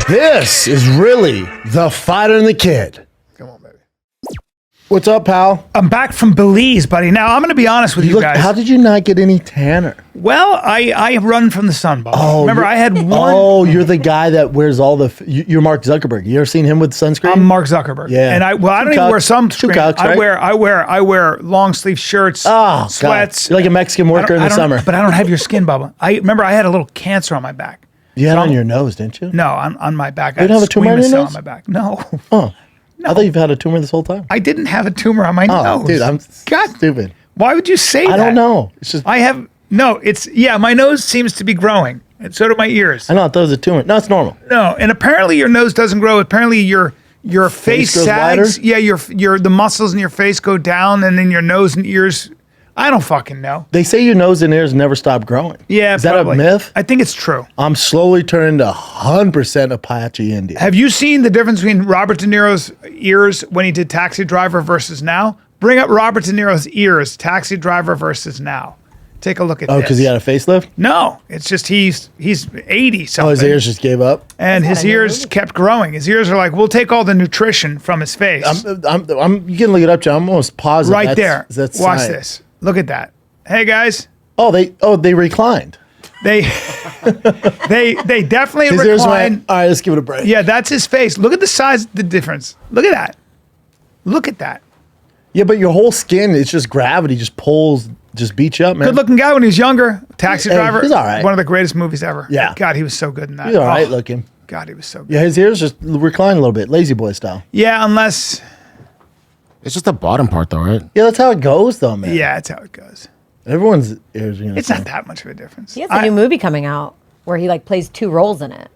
This is really the Fighter and the Kid. Come on, baby. What's up, pal? I'm back from Belize, buddy. Now, I'm going to be honest with you guys. How did you not get any tanner? Well, I run from the sun, Bob. Remember, I had one. Oh, you're the guy that wears all the. You're Mark Zuckerberg. You ever seen him with sunscreen? I'm Mark Zuckerberg. Yeah. And I don't even wear sunscreen. Cucks, right? I wear long sleeve shirts, sweats. God. You're like a Mexican worker in the summer. But I don't have your skin, Bubba. Remember I had a little cancer on my back. You had it on your nose, didn't you? No, on my back. You didn't have a tumor on your nose? On my back. No. Oh. No. I thought you've had a tumor this whole time. I didn't have a tumor on my nose. Dude, I'm stupid. Why would you say that? I don't know. It's just my nose seems to be growing, and so do my ears. I know, I thought it was a tumor. No, it's normal. No, and apparently your nose doesn't grow. Apparently your face sags. Wider? Yeah, the muscles in your face go down, and then your nose and ears. I don't fucking know. They say your nose and ears never stop growing. Yeah, is that a myth? I think it's true. I'm slowly turning to 100% Apache Indian. Have you seen the difference between Robert De Niro's ears when he did Taxi Driver versus now? Bring up Robert De Niro's ears, Taxi Driver versus now. Take a look at this. Oh, because he had a facelift? No, it's just he's 80 something. Oh, his ears just gave up? And his ears kept growing. His ears are like, we'll take all the nutrition from his face. You can look it up, John. I'm almost positive. Right there. That's Watch science. this. Look at that. Hey guys. Oh, they reclined. They definitely His ears recline. went, all right, let's give it a break. Yeah, that's his face. Look at the size, the difference. Look at that. Look at that. Yeah, but your whole skin, it's just gravity, just beats you up, man. Good looking guy when he was younger. Taxi Driver. He's all right. One of the greatest movies ever. Yeah. God, he was so good in that. He's all right looking. God, he was so good. Yeah, his ears just recline a little bit, lazy boy style. Yeah, unless. It's just the bottom part, though, right? Yeah, that's how it goes, though, man. Yeah, that's how it goes. Everyone's ears are It's not that much of a difference. He has a new movie coming out where he plays two roles in it.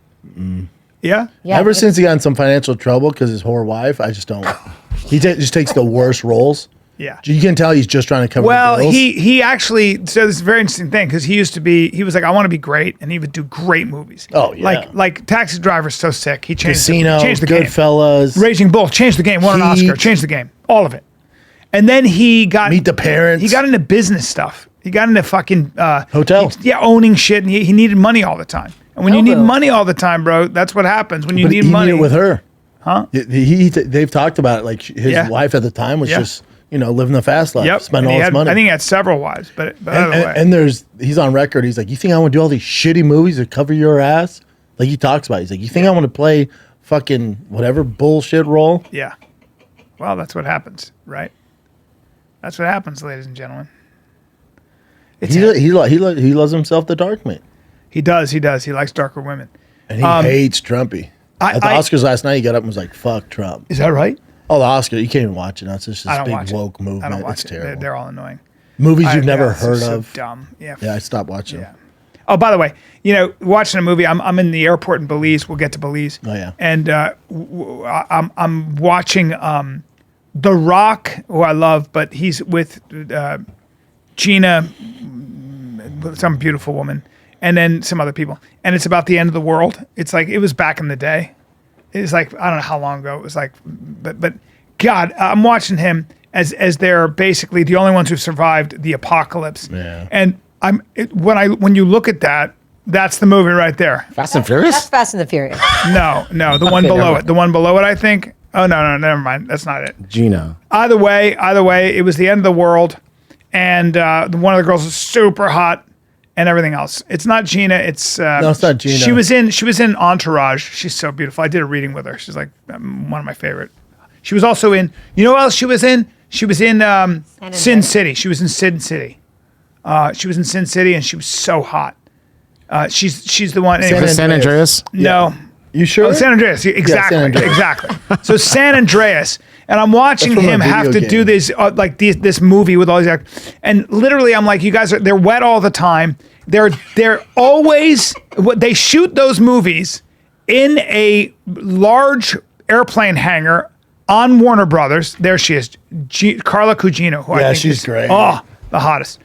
Yeah? Yeah. Ever since he got in some financial trouble because his whore wife, I just don't. He just takes the worst roles. Yeah. You can tell he's just trying to cover the bills. he actually, so this is a very interesting thing because he was like, I want to be great, and he would do great movies. Oh, yeah. Like Taxi Driver's so sick. He changed Casino, changed the game. Goodfellas. Raging Bull, changed the game, won an Heat. Oscar, changed the game, all of it. And then he got Meet the Parents. He got into business stuff. He got into fucking Hotel. owning shit, and he needed money all the time. And when you need money all the time, bro, that's what happens. When you need money, needed it with her, huh? They've talked about it. Like his wife at the time was just living the fast life, Yep. spending all his money. I think he had several wives, but either way. And he's on record. He's like, you think I want to do all these shitty movies to cover your ass? Like he talks about it. He's like, you think I want to play fucking whatever bullshit role? Yeah. Well, that's what happens, right? That's what happens, ladies and gentlemen. He loves himself the dark, mate. He does. He likes darker women. And he hates Trumpy. At the Oscars last night, he got up and was like, fuck Trump. Is that right? Oh, the Oscar. You can't even watch it. That's just I this don't big watch woke it. movement. I don't watch it's it. terrible. They're all annoying. Movies you've never it's heard so of. dumb. Yeah. Yeah, I stopped watching them. Yeah. Oh, by the way, watching a movie. I'm in the airport in Belize. We'll get to Belize. Oh, yeah. And I'm watching The Rock, who I love, but he's with Gina, some beautiful woman, and then some other people. And it's about the end of the world. It's like, it was back in the day. It's like, I don't know how long ago. It was like, but God, I'm watching him as they're basically the only ones who survived the apocalypse. Yeah. And when you look at that, that's the movie right there. Fast and Furious? That's Fast and the Furious. No, the one below it. The one below it, I think. Oh, no, never mind. That's not it. Gina. Either way, it was the end of the world, and one of the girls was super hot, and everything else. It's not Gina. It's no, it's not Gina. She was in Entourage. She's so beautiful. I did a reading with her. She's like one of my favorite. She was also in. You know what else she was in? She was in Sin City. She was in Sin City. She was in Sin City, and she was so hot. She's the one. Anyway. San Andreas? No. You sure? Oh, San Andreas. Exactly. Yeah, San Andreas. Exactly. So San Andreas, and I'm watching That's from him a have to video do game. this movie with all these actors, and literally I'm like, you guys they're wet all the time. They're always they shoot those movies in a large airplane hangar on Warner Brothers. There she is, Carla Gugino. Who I think she's is, great. Oh, the hottest.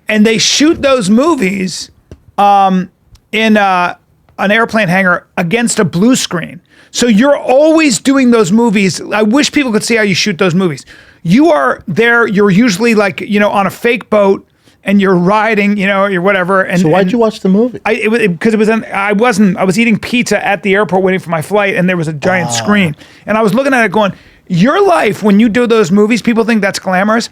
And they shoot those movies in an airplane hangar against a blue screen. So you're always doing those movies. I wish people could see how you shoot those movies. You are there. You're usually like, on a fake boat. and you're riding, you know, or whatever. And So why'd you watch the movie? Because I was eating pizza at the airport waiting for my flight, and there was a giant screen, and I was looking at it going, your life when you do those movies, people think that's glamorous.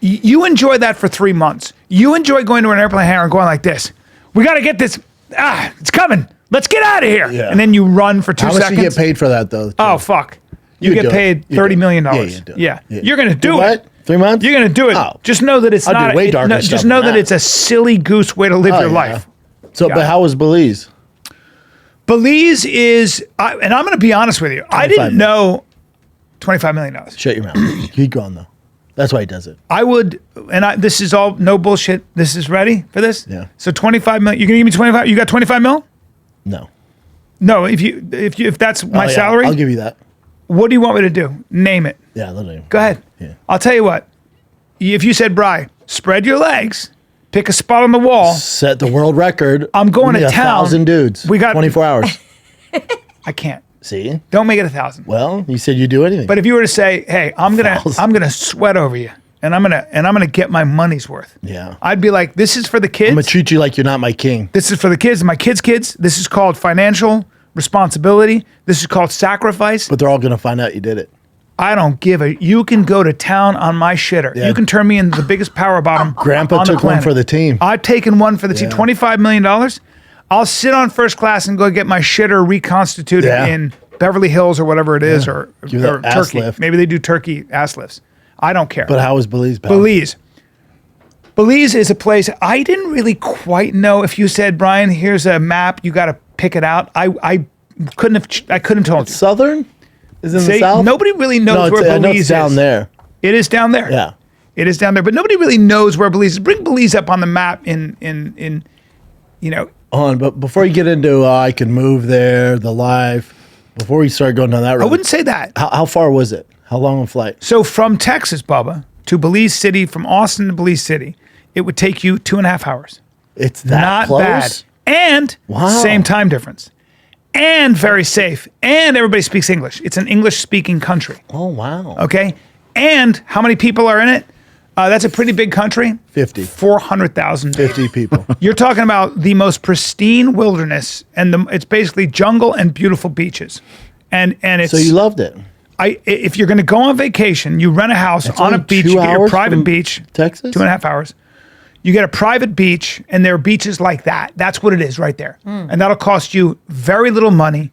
You enjoy that for 3 months. You enjoy going to an airplane hangar and going like this. We got to get this. It's coming. Let's get out of here. Yeah. And then you run for 2 How seconds. much do you get paid for that though? Oh, fuck. You You get do it. paid You do $30 it. million. Yeah, you do it. Yeah. Yeah. You're going to do What? it. 3 months? You're going to do it. Oh. Just know that it's I'll do not. way darker just stuff know than that that. it's a silly goose way to live Oh, your yeah. life. So, Yeah. but how was Belize? Belize is, and I'm going to be honest with you, I 25 didn't know $25 million. Shut your mouth. Keep going though. That's why he does it. I would, this is all no bullshit. This is ready for this? Yeah. So 25 million, you're going to give me 25? You got 25 mil? No. No, if that's my Oh, yeah. salary, I'll give you that. what do you want me to do? Name it. Yeah, literally. Go ahead. Yeah. I'll tell you what. If you said, Bri, spread your legs, pick a spot on the wall. Set the world record. I'm going We to need town. 1,000 dudes. We got- 24 hours. I can't. See? Don't make it 1,000. Well, you said you do anything. But if you were to say, "Hey, I'm 1,000. gonna sweat over you, and I'm gonna get my money's worth," Yeah. I'd be like, "This is for the kids. I'm gonna treat you like you're not my king. This is for the kids, my kids' kids. This is called financial responsibility. This is called sacrifice. But they're all gonna find out you did it. I don't give a. You can go to town on my shitter. Yeah. You can turn me into the biggest power bottom. Grandpa on the took one planet. for the team. I've taken one for the team. Yeah. $25 million. I'll sit on first class and go get my shitter reconstituted Yeah. in Beverly Hills or whatever it is, or Give that ass Turkey. lift. Maybe they do Turkey ass lifts. I don't care. But how was Belize? Pal? Belize. Belize is a place I didn't really quite know. If you said, Brian, here's a map, you got to pick it out. I couldn't have told you. Southern? Is it in the See, south? nobody really knows No, where I know Belize it's down is. there. It is down there. Yeah. It is down there, but nobody really knows where Belize is. Bring Belize up on the map in you know. But before you get into I can move there, the life, before we start going down that road, I wouldn't say that. how far was it? How long a flight? So from Texas, Bubba, to Belize City, from Austin to Belize City, it would take you 2.5 hours. It's that Not close? bad. And Wow. same time difference. And very safe. And everybody speaks English. It's an English-speaking country. Oh, wow. Okay? And how many people are in it? That's a pretty big country. 50. 400,000. 50 people. You're talking about the most pristine wilderness, and it's basically jungle and beautiful beaches. And it's So you loved it. if you're going to go on vacation, you rent a house on only a beach, 2 you get your hours private from beach, Texas? 2.5 hours. You get a private beach, and there are beaches like that. That's what it is right there. And that'll cost you very little money,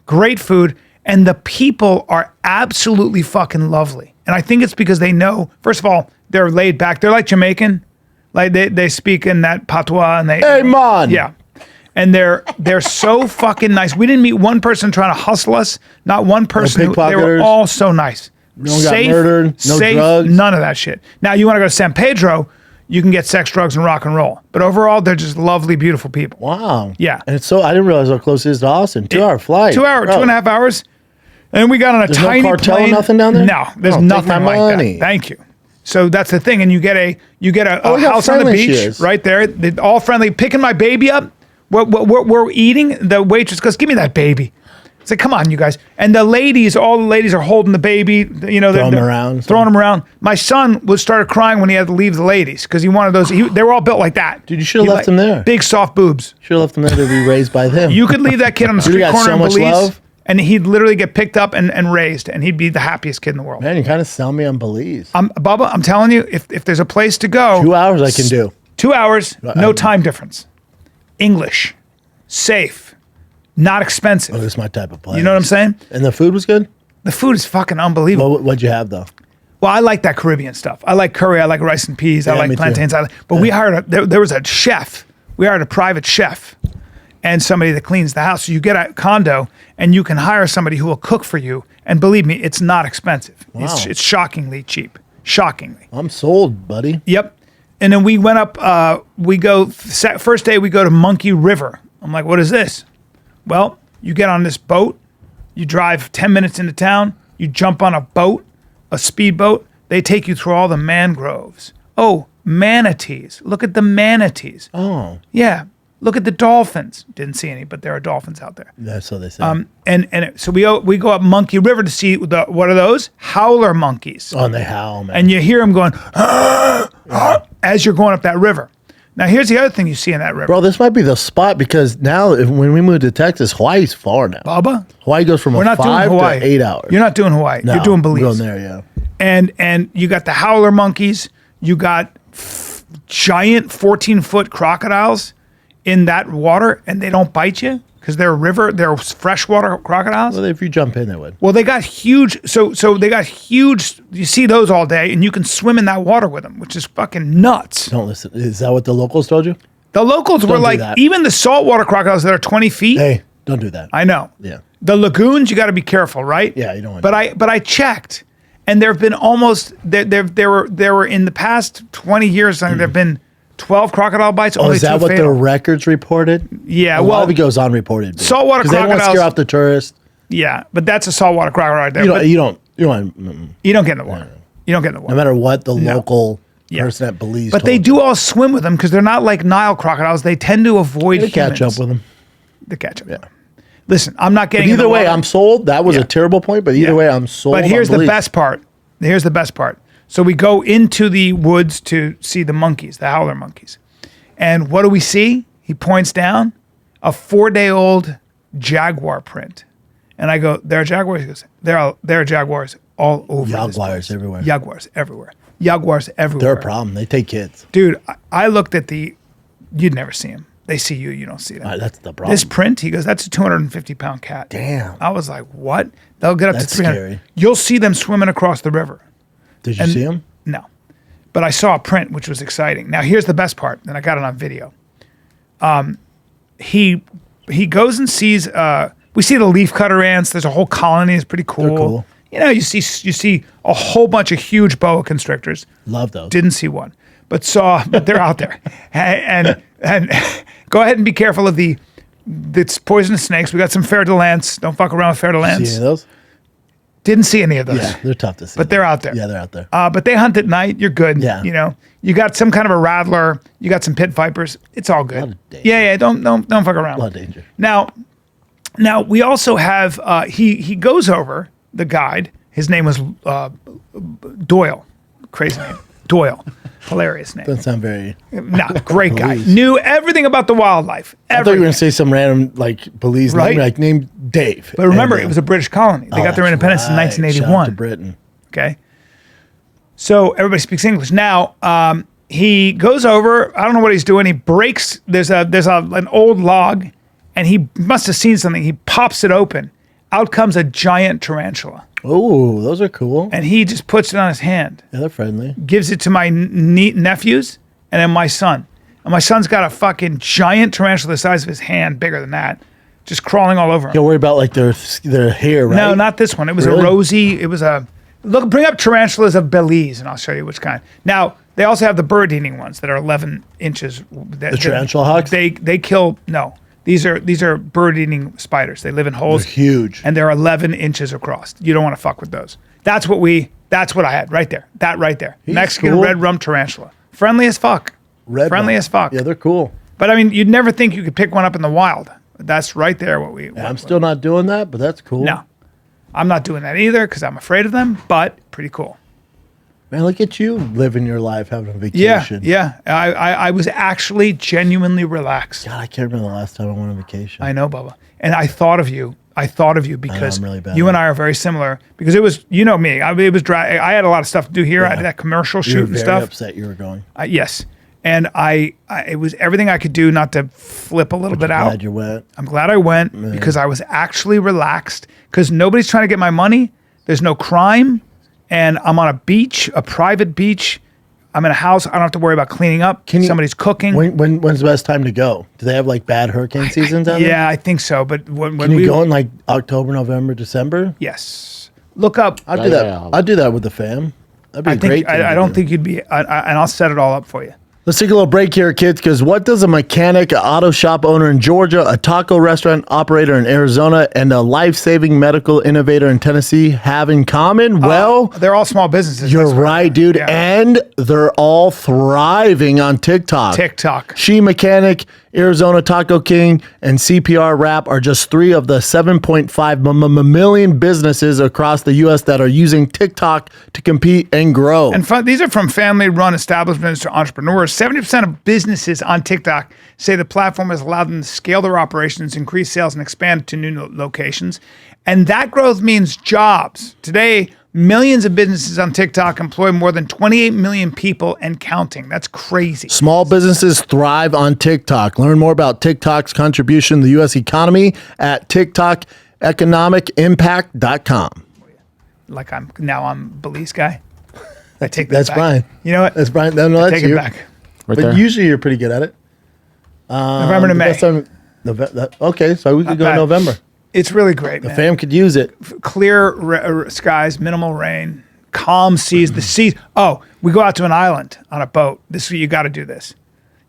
great food, and the people are absolutely fucking lovely. And I think it's because they know, first of all, they're laid back. They're like Jamaican. Like they speak in that patois, and they Hey, man. yeah. And they're so fucking nice. We didn't meet one person trying to hustle us. Not one person. They were pickpocketers. all so nice. No one got murdered, no drugs. None of that shit. Now you want to go to San Pedro, you can get sex, drugs, and rock and roll. But overall, they're just lovely, beautiful people. Wow. Yeah. And it's so, I didn't realize how close it is to Austin. 2-hour flight. 2 hour, Bro. 2.5 hours. And we got on a There's no tiny cartel or plane. nothing down there? No, there's Oh, take nothing my like money. that. Thank you. So that's the thing. And you get a Look how house on the friendly she beach is. right there. They're all friendly. Picking my baby up. We're eating. The waitress goes, "Give me that baby." It's like, come on, you guys. And all the ladies are holding the baby. You know, Throwing 'em around. Throwing him around. My son started crying when he had to leave the ladies because he wanted those. They were all built like that. Dude, you should have left him there. Big soft boobs. Should have left them there to be raised by them. You could leave that kid on the Dude, street got corner so in much Belize, love. and he'd literally get picked up and raised, and he'd be the happiest kid in the world. Man, you kind of sell me on Belize. Bubba, I'm telling you, if there's a place to go, 2 hours I can do. 2 hours, no time difference. English, safe, not expensive. Oh, this is my type of place. You know what I'm saying? And the food was good? The food is fucking unbelievable. What'd you have, though? Well, I like that Caribbean stuff. I like curry. I like rice and peas. I Yeah, me like too. plantains. But we hired there was a chef. We hired a private chef and somebody that cleans the house. So you get a condo and you can hire somebody who will cook for you. And believe me, it's not expensive. Wow. It's shockingly cheap. Shockingly. I'm sold, buddy. Yep. And then we went up, first day we go to Monkey River. I'm like, what is this? Well, you get on this boat, you drive 10 minutes into town, you jump on a boat, a speedboat, they take you through all the mangroves. Oh, manatees. Look at the manatees. Oh, Yeah. Look at the dolphins. Didn't see any, but there are dolphins out there. that's what they say. So we go up Monkey River to see what are those? Howler monkeys. Oh, and they howl, man. And you hear them going, as you're going up that river. Now, here's the other thing you see in that river. Bro, this might be the spot because now when we move to Texas, Hawaii's far now. Bubba, Hawaii goes from we're not doing 5 Hawaii. to 8 hours. You're not doing Hawaii. No, You're doing Belize. We're going there, yeah. And you got the howler monkeys. You got giant 14-foot crocodiles in that water, and they don't bite you because they're freshwater crocodiles. Well, if you jump in, they would. Well, they got huge. So they got huge. You see those all day, and you can swim in that water with them, which is fucking nuts. Don't listen. Is that what the locals told you? The locals were do like, that. even the saltwater crocodiles that are 20 feet. Hey, don't do that. I know. Yeah. The lagoons, you got to be careful, right? Yeah, you don't want But I checked, and there have been almost there were in the past 20 years. I think there have been 12 crocodile bites. Oh, only is that 2 what fatal. the records reported? Yeah, A lot well, of it goes unreported. saltwater 'Cause they don't want to crocodiles- scare off the tourists. Yeah, but that's a saltwater crocodile right there. You But don't. you don't get in the water. You don't get in the water. No matter what the local Yeah. person at Belize. But they do all swim with them because they're not like Nile crocodiles. They tend to avoid They catch humans. up with them. They catch up. Yeah. Listen, I'm not getting. But in the either way, water. I'm sold. That was Yeah. a terrible point. But either Yeah. way, I'm sold. But here's on the Belize. best part. Here's the best part. So we go into the woods to see the monkeys, the howler monkeys. And what do we see? He points down a 4-day-old jaguar print. And I go, there are jaguars? He goes, there are jaguars all over this Jaguars place. everywhere. Jaguars everywhere. Jaguars everywhere. They're a problem. They take kids. Dude, I looked at you'd never see them. They see you, you don't see them. That's the problem. This print, he goes, that's a 250-pound cat. Damn. I was like, what? They'll get up That's to 300. scary. You'll see them swimming across the river. Did you see them? No. But I saw a print, which was exciting. Now, here's the best part, and I got it on video. He goes and sees, we see the leafcutter ants. There's a whole colony. It's pretty cool. They're cool. You know, you see a whole bunch of huge boa constrictors. Love those. Didn't see one, but they're out there. And go ahead and be careful of it's poisonous snakes. We got some fer-de-lance. Don't fuck around with fer-de-lance. See any of those? Didn't see any of those. Yeah, they're tough to see. But they're out there. Yeah, they're out there. But they hunt at night. You're good. Yeah. You know, you got some kind of a rattler. You got some pit vipers. It's all good. lot of danger. Yeah. Don't fuck around. A lot of danger. Now we also have he goes over the guide. His name was Doyle. Crazy name. Doyle. Hilarious name. Doesn't sound very. No, great guy. Belize. Knew everything about the wildlife. I thought you were going to say some random Belize Right. name, like name Dave. But remember, And, it was a British colony. They got their that's independence in right. Shout out 1981. to Britain. Okay. So everybody speaks English. Now, he goes over, I don't know what he's doing. He breaks, there's an old log, and he must have seen something. He pops it open. Out comes a giant tarantula. Oh, those are cool. And he just puts it on his hand, Yeah, they're friendly. gives it to my nephews, and then my son. And my son's got a fucking giant tarantula the size of his hand, bigger than that, just crawling all over him. Don't worry about their hair, right? No, not this one. It was Really? a rosy. It was a look. Bring up tarantulas of Belize, and I'll show you which kind. Now they also have the bird-eating ones that are 11 inches. The tarantula hawks? They kill. No, these are bird-eating spiders. They live in holes. They're huge. and they're 11 inches across. You don't want to fuck with those. That's what I had right there. That right there. Mexican cool. red rum tarantula. Friendly as fuck. Friendly one. as fuck. Yeah, they're cool. But I mean, you'd never think you could pick one up in the wild. That's right there. I'm still not doing that, but that's cool. No, I'm not doing that either because I'm afraid of them, but pretty cool. Man, look at you living your life, having a Yeah, vacation. yeah. I was actually genuinely relaxed. God, I can't remember the last time I went on vacation. I know, Bubba. And I thought of you. Because I'm really bad you at and I are very similar. Because it was, you know me. It was dry. I had a lot of stuff to do here. I did that commercial you shoot were and very stuff. upset you were going. Yes. And it was everything I could do not to flip a little bit out. Glad you went. I'm glad I went because I was actually relaxed because nobody's trying to get my money. There's no crime. And I'm on a beach, a private beach. I'm in a house. I don't have to worry about cleaning up. Somebody's cooking. When's the best time to go? Do they have bad hurricane seasons down there? Yeah, I think so. But when Can you go in October, November, December? Yes. Look up. I'll do that. Yeah. I'll do that with the fam. That'd be a great. thing I to don't do. think you'd be, and I'll set it all up for you. Let's take a little break here, kids, because what does a mechanic, an auto shop owner in Georgia, a taco restaurant operator in Arizona, and a life-saving medical innovator in Tennessee have in common? Well, They're all small businesses. you're that's for right, sure. dude. Yeah. And they're all thriving on TikTok. TikTok. She Mechanic Arizona Taco King, and CPR Wrap are just 3 of the 7.5 million businesses across the U.S. that are using TikTok to compete and grow. And these are from family-run establishments to entrepreneurs. 70% of businesses on TikTok say the platform has allowed them to scale their operations, increase sales, and expand to new locations. And that growth means jobs. Today, millions of businesses on TikTok employ more than 28 million people and counting. That's crazy. Small businesses thrive on TikTok. Learn more about TikTok's contribution to the U.S. economy at TikTokeconomicimpact.com. Like I'm Belize guy. I take that That's back. Brian. You know what? That's Brian. No, that's Take you. it back. Right But there. usually you're pretty good at it. November to The May. best time- okay, so we could go bad. November. It's really great, The man. fam could use it. Clear skies, minimal rain, calm seas. The seas. Oh, we go out to an island on a boat. You got to do this.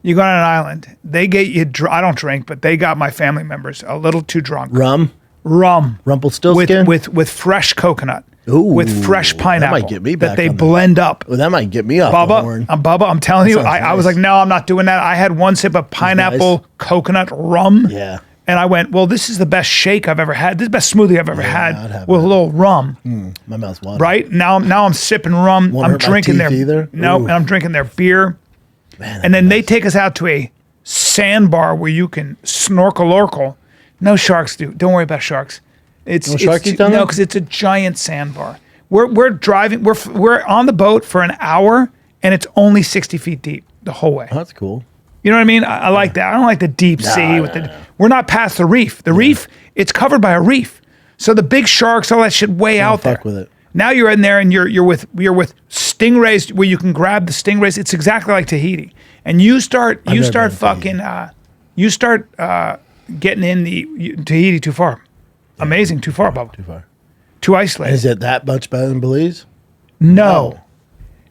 You go on an island. They get you. I don't drink, but they got my family members a little too drunk. Rum, Rum Rumpelstiltskin. with fresh coconut. Ooh, with fresh that pineapple. might get me that back they on the- blend up. Well, that might get me off the horn. Bubba, I'm telling you, sounds I was nice. like, no, I'm not doing that. I had one sip of pineapple coconut rum. Yeah. And I went, well, this is the best shake I've ever had. This is the best smoothie I've ever I'd had have with that. a little rum. My mouth's watering. Right now I'm sipping rum. Won't I'm hurt my drinking teeth their either? no, Ooh. and I'm drinking their beer. Man, And then they take us out to a sandbar where you can snorkel. No sharks, dude. Don't worry about sharks. It's sharkies down there? no, because it's a giant sandbar. We're driving. We're on the boat for an hour, and it's only 60 feet deep the whole way. that's cool. You know what I mean? I like that. I don't like the deep sea with the. We're not past the reef. The reef, it's covered by a reef, so the big sharks, all that shit, way out there. fuck with it. Now you're in there, and you're with stingrays where you can grab the stingrays. It's exactly like Tahiti, and you start never been to fucking getting in the Tahiti too far. Amazing, too far, Bubba. Too far. Too isolated. Is it that much better than Belize? No,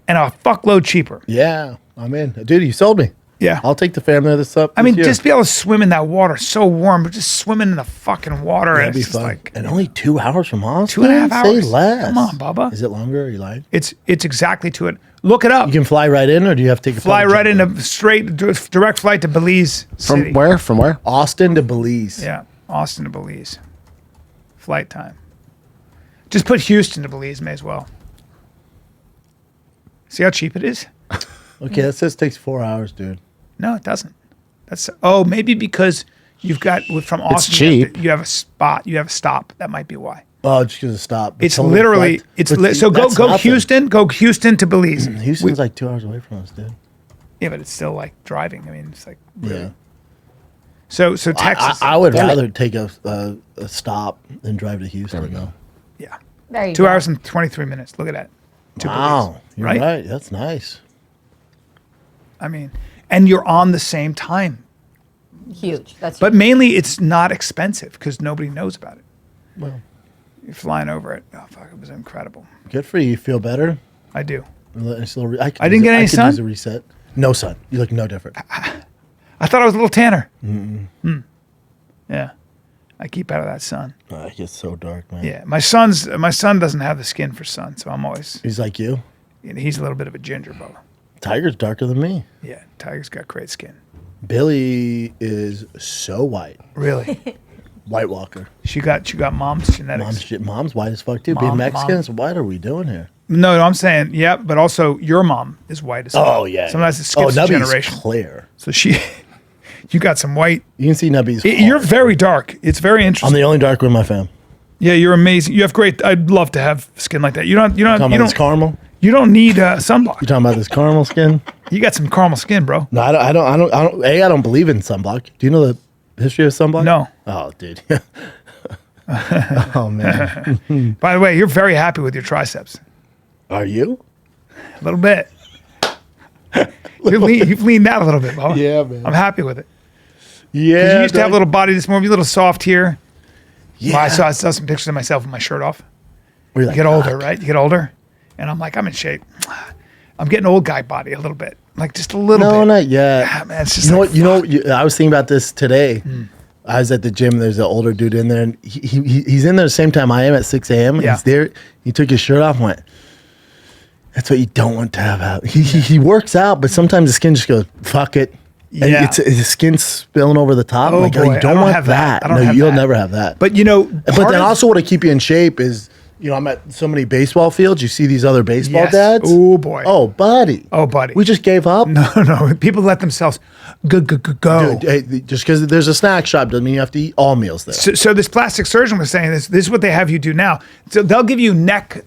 and a fuckload cheaper. Yeah, I'm in. Dude, you sold me. Yeah. I'll take the family of this up. I mean, this year. just be able to swim in that water, so warm, but just swimming in the fucking water. That'd and be it's just fun. like And only 2 hours from Austin? 2.5 Say hours. less. Come on, Bubba. Is it longer? Are you lying? it's exactly to it. Look it up. You can fly right in, or do you have to take a Fly public right jet? into direct flight to Belize City. From where? From where? Austin to Belize. Yeah, Austin to Belize. Flight time. Just put Houston to Belize, may as well. See how cheap it is? Okay, that says it takes 4 hours, dude. No, it doesn't. That's maybe because you've got from Austin. cheap. You have a spot. You have a stop. That might be why. Oh, just because it stopped. It's literally so go Houston. Go Houston to Belize. Houston's like 2 hours away from us, dude. Yeah, but it's still like driving. I mean, it's like really. Yeah. So Texas. I would rather take a stop than drive to Houston. There we go. Yeah. There you 2 go. hours and 23 minutes. Look at that. To Wow, Belize, you're right? right. That's nice. I mean, and you're on the same time. Huge. That's But mainly it's not expensive because nobody knows about it. Well, You're flying over it. Oh, fuck. It was incredible. good for you. You feel better? I do. I didn't get any I could sun? use a reset. No sun. You look no different. I thought I was a little tanner. Yeah. I keep out of that sun. It gets so dark, man. Yeah. My son doesn't have the skin for sun, so I'm always, He's like you. he's a little bit of a ginger Bubba. Tiger's darker than me. Yeah. Tiger's got great skin. Billy is so white. Really. White Walker. She got mom's genetics. Mom's white as fuck too. Being Mom- Mexicans, what are we doing here? No, I'm saying, yeah, but also your mom is white as well. Oh yeah. Sometimes it skips a Nubby's generation. clear. So you got some white. You can see Nubby's. You're hard. very dark. It's very I'm interesting. the only dark one in my fam. Yeah, you're amazing. You have great. I'd love to have skin like that. You Talking about this caramel. You don't need sunblock. You talking about this caramel skin? You got some caramel skin, bro. No, I don't. I don't believe in sunblock. Do you know the history of sunblock? No. Oh, dude. Oh man. By the way, you're very happy with your triceps. Are you? A little bit. You've leaned out a little bit, Bubba. Yeah, man. I'm happy with it. Yeah. You used to have a little body this morning, a little soft here. Yeah. I saw some pictures of myself with my shirt off. We're You like, get older, right? You get older. And I'm like, I'm in shape. I'm getting old guy body a little bit. Like just a little No, bit. not yet. Ah, man, it's just You know like, what? I was thinking about this today. I was at the gym. There's an older dude in there, and he's in there the same time I am at 6 a.m. Yeah. He's there. He took his shirt off and went, that's what you don't want to have out. He works out, but sometimes the skin just goes, fuck it. And Yeah. it's the skin spilling over the top. Oh, like, boy, you I don't don't want have that. that. I don't No, have you'll that. never have that. But you know, But part then of- also what to keep you in shape is, you know, I'm at so many baseball fields. You see these other baseball Yes. dads. Oh, boy. Oh, buddy. Oh, buddy. We just gave up. no, people let themselves go. Dude, hey, just because there's a snack shop doesn't mean you have to eat all meals there. So this plastic surgeon was saying this is what they have you do now. So they'll give you neck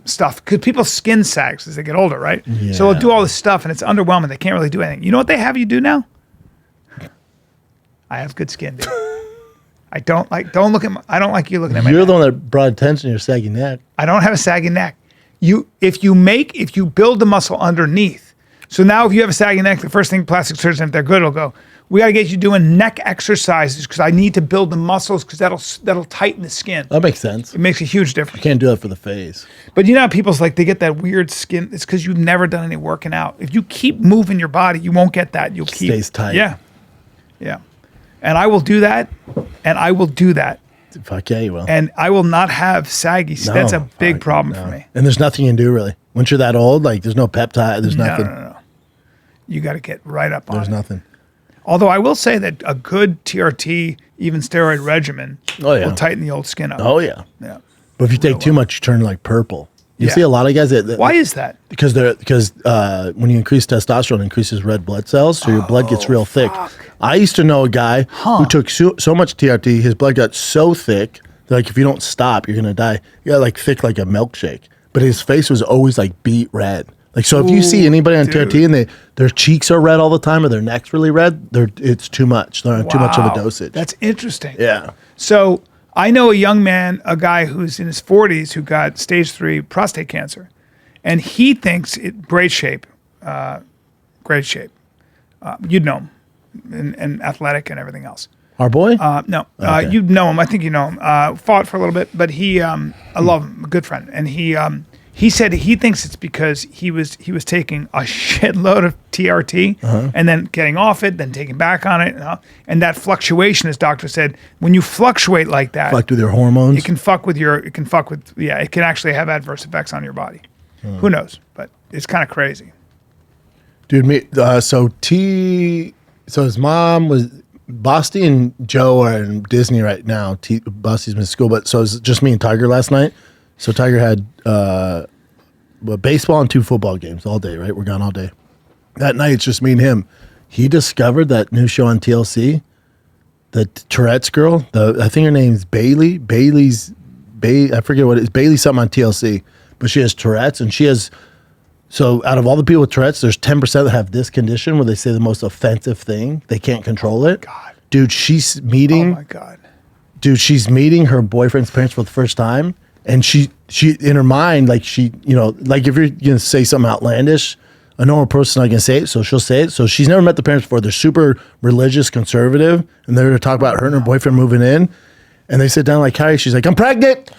stuff because people's skin sags as they get older, right? So they'll do all this stuff and it's underwhelming. They can't really do anything. You know what they have you do now? I have good skin, dude. I don't like you looking at my You're neck. the one that brought attention to your saggy neck. I don't have a saggy neck. If you build the muscle underneath. So now if you have a saggy neck, the first thing plastic surgeons, if they're good, will go, we got to get you doing neck exercises because I need to build the muscles because that'll tighten the skin. That makes sense. It makes a huge difference. Can't do that for the face. But you know how people's like, they get that weird skin. It's because you've never done any working out. If you keep moving your body, you won't get that. You'll keep. Stays tight. Yeah. Yeah. And I will do that. And I will do that. Fuck yeah, you will. And I will not have saggy. No, That's a big fuck, problem no. for me. And there's nothing you can do really. Once you're that old, like there's no peptide, there's nothing. No. You got to get right up on There's it. nothing. Although I will say that a good TRT, even steroid regimen, will tighten the old skin up. Oh yeah. Yeah. But if you take too much, you turn like purple. You Yeah. see a lot of guys that Why is that? because when you increase testosterone, it increases red blood cells, so your blood gets real thick. I used to know a guy who took so much TRT, his blood got so thick that like if you don't stop, you're gonna die. He got like thick like a milkshake, but his face was always like beet red. Like so, if you see anybody on dude. TRT and their cheeks are red all the time or their neck's really red, it's too much. They're on too much of a Wow. dosage. That's interesting. yeah. So I know a young man, a guy who's in his 40s who got stage 3 prostate cancer, and he thinks great shape. You'd know him, and athletic and everything else. Our boy. No, Okay. you know him. I think you know him. Fought for a little bit, but I love him. A good friend, and he said he thinks it's because he was taking a shitload of TRT and then getting off it, then taking back on it, and that fluctuation, as doctor said, when you fluctuate like that, Fucked with your hormones. it can actually have adverse effects on your body. Who knows? But it's kind of crazy. Dude, so his mom was Basti and Joe are in Disney right now. Basti's been in school, but so it was just me and Tiger last night. So Tiger had baseball and 2 football games all day, right? We're gone all day. That night, it's just me and him. He discovered that new show on TLC, the Tourette's girl. I think her name's Bailey. I forget what it is. Bailey something on TLC. But she has Tourette's, and she has... So out of all the people with Tourette's, there's 10% that have this condition where they say the most offensive thing. They can't control it. God. Dude, she's meeting... Oh my God. Dude, she's meeting her boyfriend's parents for the first time, and she in her mind, like she, you know, like if you're gonna say something outlandish, a normal person's not gonna say it, so she'll say it. So she's never met the parents before. They're super religious, conservative, and they're gonna talk about her and her boyfriend moving in, and they sit down like, "Hi," she's like, "I'm pregnant,"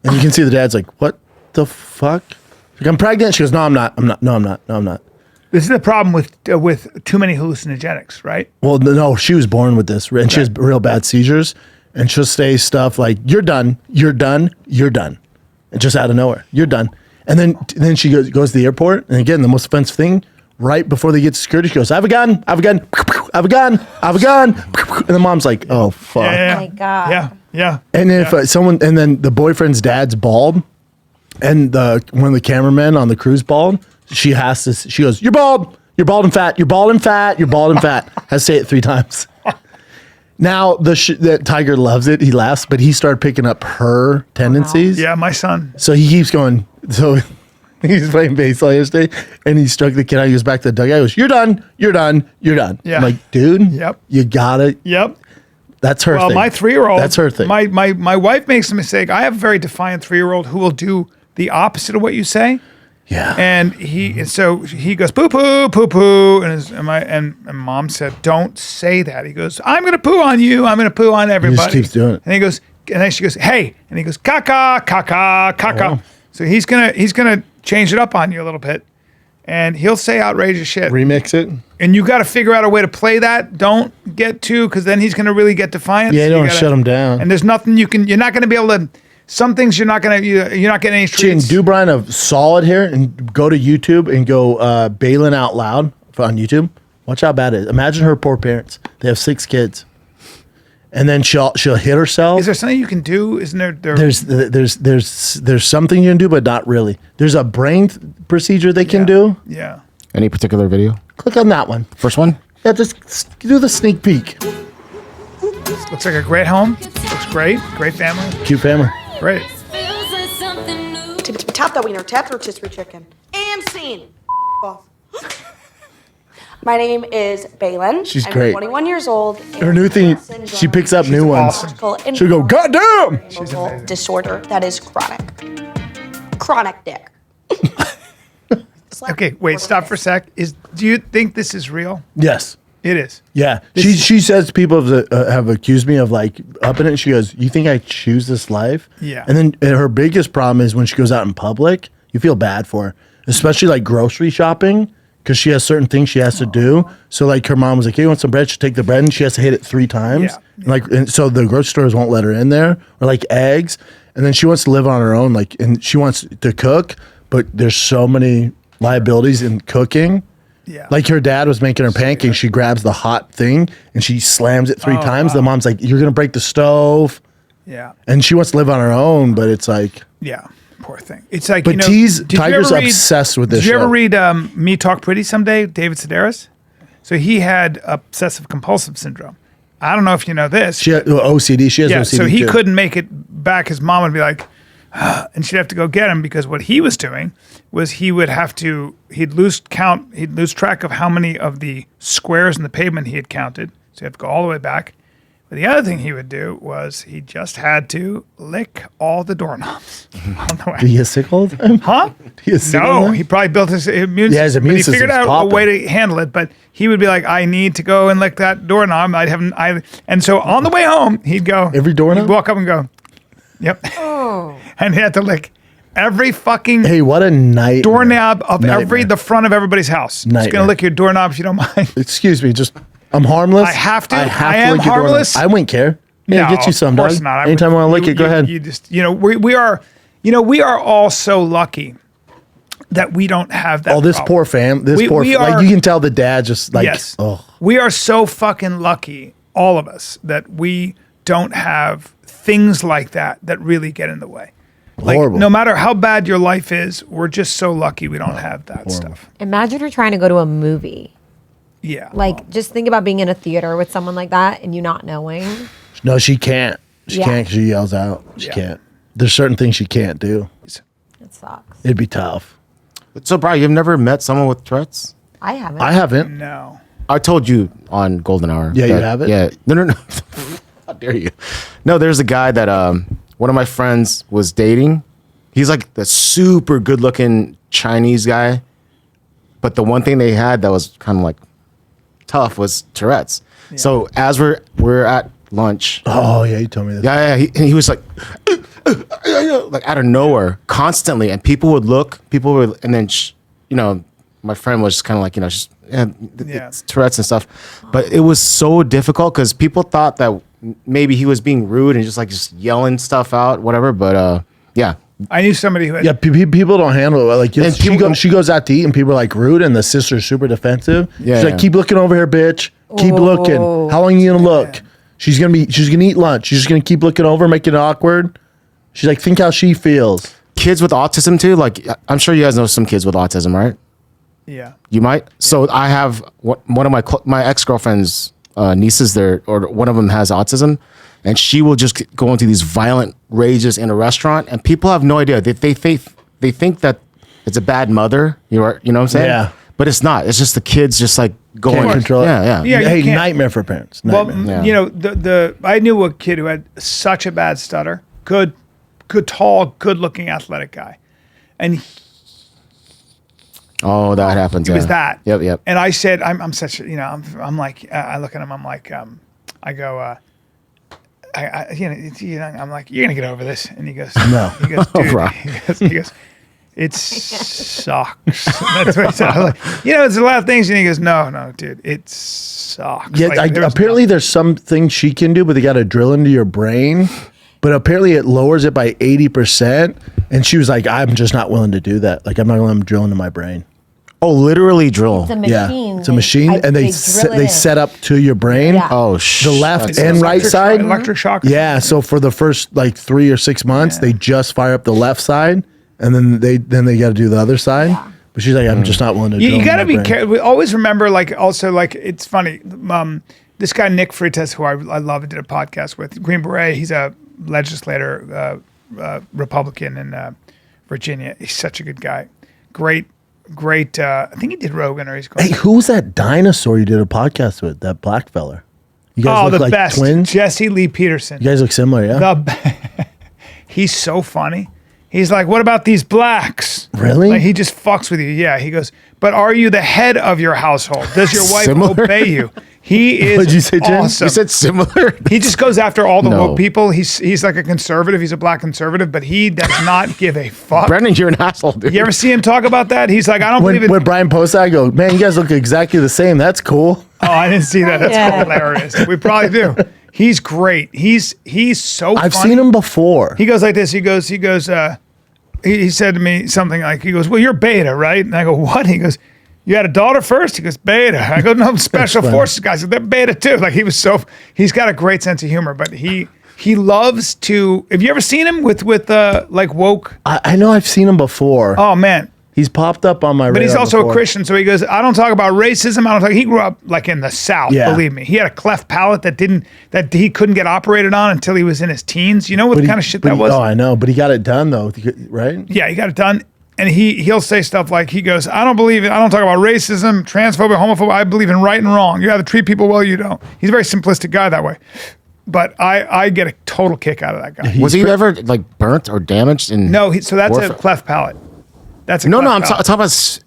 and you can see the dad's like, "What the fuck?" She's like, "I'm pregnant." She goes, "No, I'm not. I'm not. No, I'm not. No, I'm not." This is the problem with too many hallucinogenics, right? Well, no, she was born with this, and she has real bad seizures, and she'll say stuff like, "You're done, you're done, you're done," and just out of nowhere, "You're done," and then she goes to the airport, and again, the most offensive thing, right before they get to security, she goes, "I have a gun, I have a gun, I have a gun, I have a gun," and the mom's like, "Oh fuck," Yeah. My God. Yeah. and then if and then the boyfriend's dad's bald, and one of the cameramen on the cruise bald. She goes, "You're bald. You're bald and fat. You're bald and fat. You're bald and fat." Has to say it 3 times. Now that Tiger loves it. He laughs, but he started picking up her tendencies. Yeah, my son. So he keeps going. So he's playing baseball yesterday, and he struck the kid out. He goes back to the dugout. He goes, "You're done. You're done. You're done." Yeah. I'm like, dude. Yep. You got it. Yep. That's her Well, thing. my 3-year-old. That's her thing. My wife makes a mistake. I have a very defiant 3-year-old who will do the opposite of what you say. yeah. And so he goes poo poo poo poo, and mom said, "Don't say that." He goes, "I'm gonna poo on you. I'm gonna poo on everybody." keeps doing it. And he goes, and then she goes, "Hey," and he goes, "Caca, caca, caca." Oh, wow. So he's gonna change it up on you a little bit, and he'll say outrageous shit. Remix it. And you got to figure out a way to play that. Don't get too, because then he's gonna really get defiant. Yeah, you So don't gotta- shut him down. And there's nothing you're not gonna be able to. Some things you're not getting any Chin, treats. do Bryan a solid here and go to YouTube and go Baylen Out Loud on YouTube. Watch how bad it is. Imagine her poor parents. They have 6 kids. And then she'll hit herself. Is there something you can do? Isn't there? There's something you can do, but not really. There's a brain procedure they can do. Yeah. Any particular video? Click on that one. First one? Yeah, just do the sneak peek. Looks like a great home. Looks great. Great family. Cute family. Great. Tap that wiener, tap rotisserie chicken. And scene. Off. My name is Baylen. She's I'm great. 21 years old. Her new thing, she picks up new ones. Awesome. She'll go, God damn! She's amazing. Disorder that is chronic. Chronic dick. Okay, wait. Stop for a sec. Do you think this is real? Yes. It is. Yeah. She says people have accused me of like upping it. She goes, you think I choose this life? Yeah. And then her biggest problem is when she goes out in public, you feel bad for her, especially like grocery shopping. Because she has certain things she has to do. So like her mom was like, hey, you want some bread? She'll take the bread and she has to hit it 3 times. Yeah. And so the grocery stores won't let her in there. Or like eggs. And then she wants to live on her own. And she wants to cook. But there's so many liabilities in cooking. Yeah. Like her dad was making her pancakes. She grabs the hot thing and she slams it 3 times. wow. The mom's like, you're going to break the stove. Yeah. And she wants to live on her own. But it's like... Yeah. Poor thing. It's like, But did you Tiger's ever read- obsessed with this Did you ever show. read Me Talk Pretty someday, David Sedaris? So he had obsessive compulsive syndrome. I don't know if you know this. She has OCD. She has Yeah, OCD so he too. couldn't make it back. His mom would be like, and she'd have to go get him because what he was doing was he'd lose track of how many of the squares in the pavement he had counted. So he'd have to go all the way back. But the other thing he would do was he just had to lick all the doorknobs on the way. Do you get sick all the time? Huh? He is sick all the No, time? he probably built his immune Yeah, his system. immune But he figured system's out popping. a way to handle it, but he would be like, I need to go and lick that doorknob. And so on the way home, he'd go. Every doorknob? He'd walk up and go, yep. And he had to lick every fucking Hey, what a night. doorknob of Nightmare. the front of everybody's house. Just Nightmare. going to lick your doorknob if you don't mind. Excuse me, I'm harmless. I have to. I lick am your doorknob. harmless. I wouldn't care. Yeah, No, get you some, of course dog. not. Anytime I want to lick it, go ahead. You just, we are all so lucky that we don't have that. Oh, this problem. poor fam. Like you can tell the dad just like, Yes. oh, We are so fucking lucky, all of us, that we don't have things like that really get in the way. Like, horrible. no matter how bad your life is, we're just so lucky we don't have that stuff. Imagine her trying to go to a movie. Yeah. Like, just think about being in a theater with someone like that and you not knowing. No, she can't. She Yeah. can't 'cause she yells out. She Yeah. can't. There's certain things she can't do. It sucks. It'd be tough. So, Brian, you've never met someone with Tourette's? I haven't. I haven't. No. I told you on Golden Hour. Yeah, you have it? Yeah. No. How dare you? No, there's a guy that one of my friends was dating. He's like the super good looking Chinese guy. But the one thing they had that was kind of like tough was Tourette's. Yeah. So as we're at lunch. Oh, yeah, you told me that. Yeah. He was like out of nowhere constantly. And people would look, and then, my friend was just kind of like, it's Tourette's and stuff. But it was so difficult because people thought that maybe he was being rude and just yelling stuff out, whatever. But yeah. I knew somebody who had. Yeah, people don't handle it. Like And she goes out to eat and people are like rude and the sister's super defensive. Yeah, She's like, keep looking over here, bitch. Keep looking. How long are you gonna look? She's gonna eat lunch. She's just gonna keep looking over, making it awkward. She's like, think how she feels. Kids with autism too. Like I'm sure you guys know some kids with autism, right? Yeah. You might. So I have one of my ex-girlfriend's nieces there, or one of them has autism, and she will just go into these violent rages in a restaurant, and people have no idea. They think that it's a bad mother. You know what I'm saying? Yeah. But it's not. It's just the kids just like going. Can't control it. Yeah. Yeah, you Hey, can't- nightmare for parents. Well, Nightmare. Yeah. I knew a kid who had such a bad stutter. Good, tall, good-looking, athletic guy, and Oh, that happens. he was that. Yep. And I said, I'm such, I'm like, I look at him, I'm like, I go, I'm like, you're gonna get over this, and he goes, No. he goes, dude, Right. he goes, it sucks. That's what he said. I was like, there's a lot of things, and he goes, no, dude, it sucks. Yeah, Like, there was apparently there's some things she can do, but they got to drill into your brain. But apparently it lowers it by 80%. And she was like, I'm just not willing to do that. Like, I'm not going to drill into my brain. Oh, literally drill. It's a Yeah, machine. it's a machine, and they drill it they in. set up to your brain. Yeah. Oh, The left that's and right Electric side. Electric shock. Yeah, so for the first like 3 or 6 months, they just fire up the left side, and then they got to do the other side. But she's like, I'm just not willing to. You drill got to my be brain. careful. We always remember, like, also, like, it's funny. This guy, Nick Freitas, who I love, did a podcast with. Green Beret, he's a legislator, Republican in Virginia. He's such a good guy. Great. I think he did Rogan, or he's going. Hey, who's that dinosaur you did a podcast with? That black fella. You guys Oh, look the like best. twins. Jesse Lee Peterson. You guys look similar, yeah. He's so funny. He's like, what about these blacks? Really? Like, he just fucks with you. Yeah. He goes, but are you the head of your household? Does your wife Similar? obey you? He is What'd you say, Jen? awesome. You said similar. He just goes after all the No. woke people. He's like a conservative. He's a black conservative, but he does not give a fuck. Brendan, you're an asshole, dude. You ever see him talk about that? He's like, I don't believe it. When Bryan posts that, I go, man, you guys look exactly the same. That's cool. Oh, I didn't see that. That's Yeah. hilarious. We probably do. He's great. He's so I've funny. seen him before. He goes like this. He said to me something like, he goes, well, you're beta, right? And I go, what? He goes, you had a daughter first? He goes, beta. I go, no, special funny. forces guys, they're beta too. Like, he's got a great sense of humor, but he loves to, have you ever seen him with like woke? I know I've seen him before. Oh man. He's popped up on my radar. But he's also before. a Christian, so he goes, I don't talk about racism. I don't talk. He grew up like in the South, Yeah. believe me. He had a cleft palate that he couldn't get operated on until he was in his teens. You know what But kind of shit but that was? Oh, I know, but he got it done though, right? Yeah, he got it done. And he'll say stuff like, he goes, I don't believe it. I don't talk about racism, transphobia, homophobia. I believe in right and wrong. You either treat people well, you don't. He's a very simplistic guy that way. But I get a total kick out of that guy. Was he ever like burnt or damaged? No, so that's warfare? a cleft palate. That's a No, cleft I'm palate. talking about.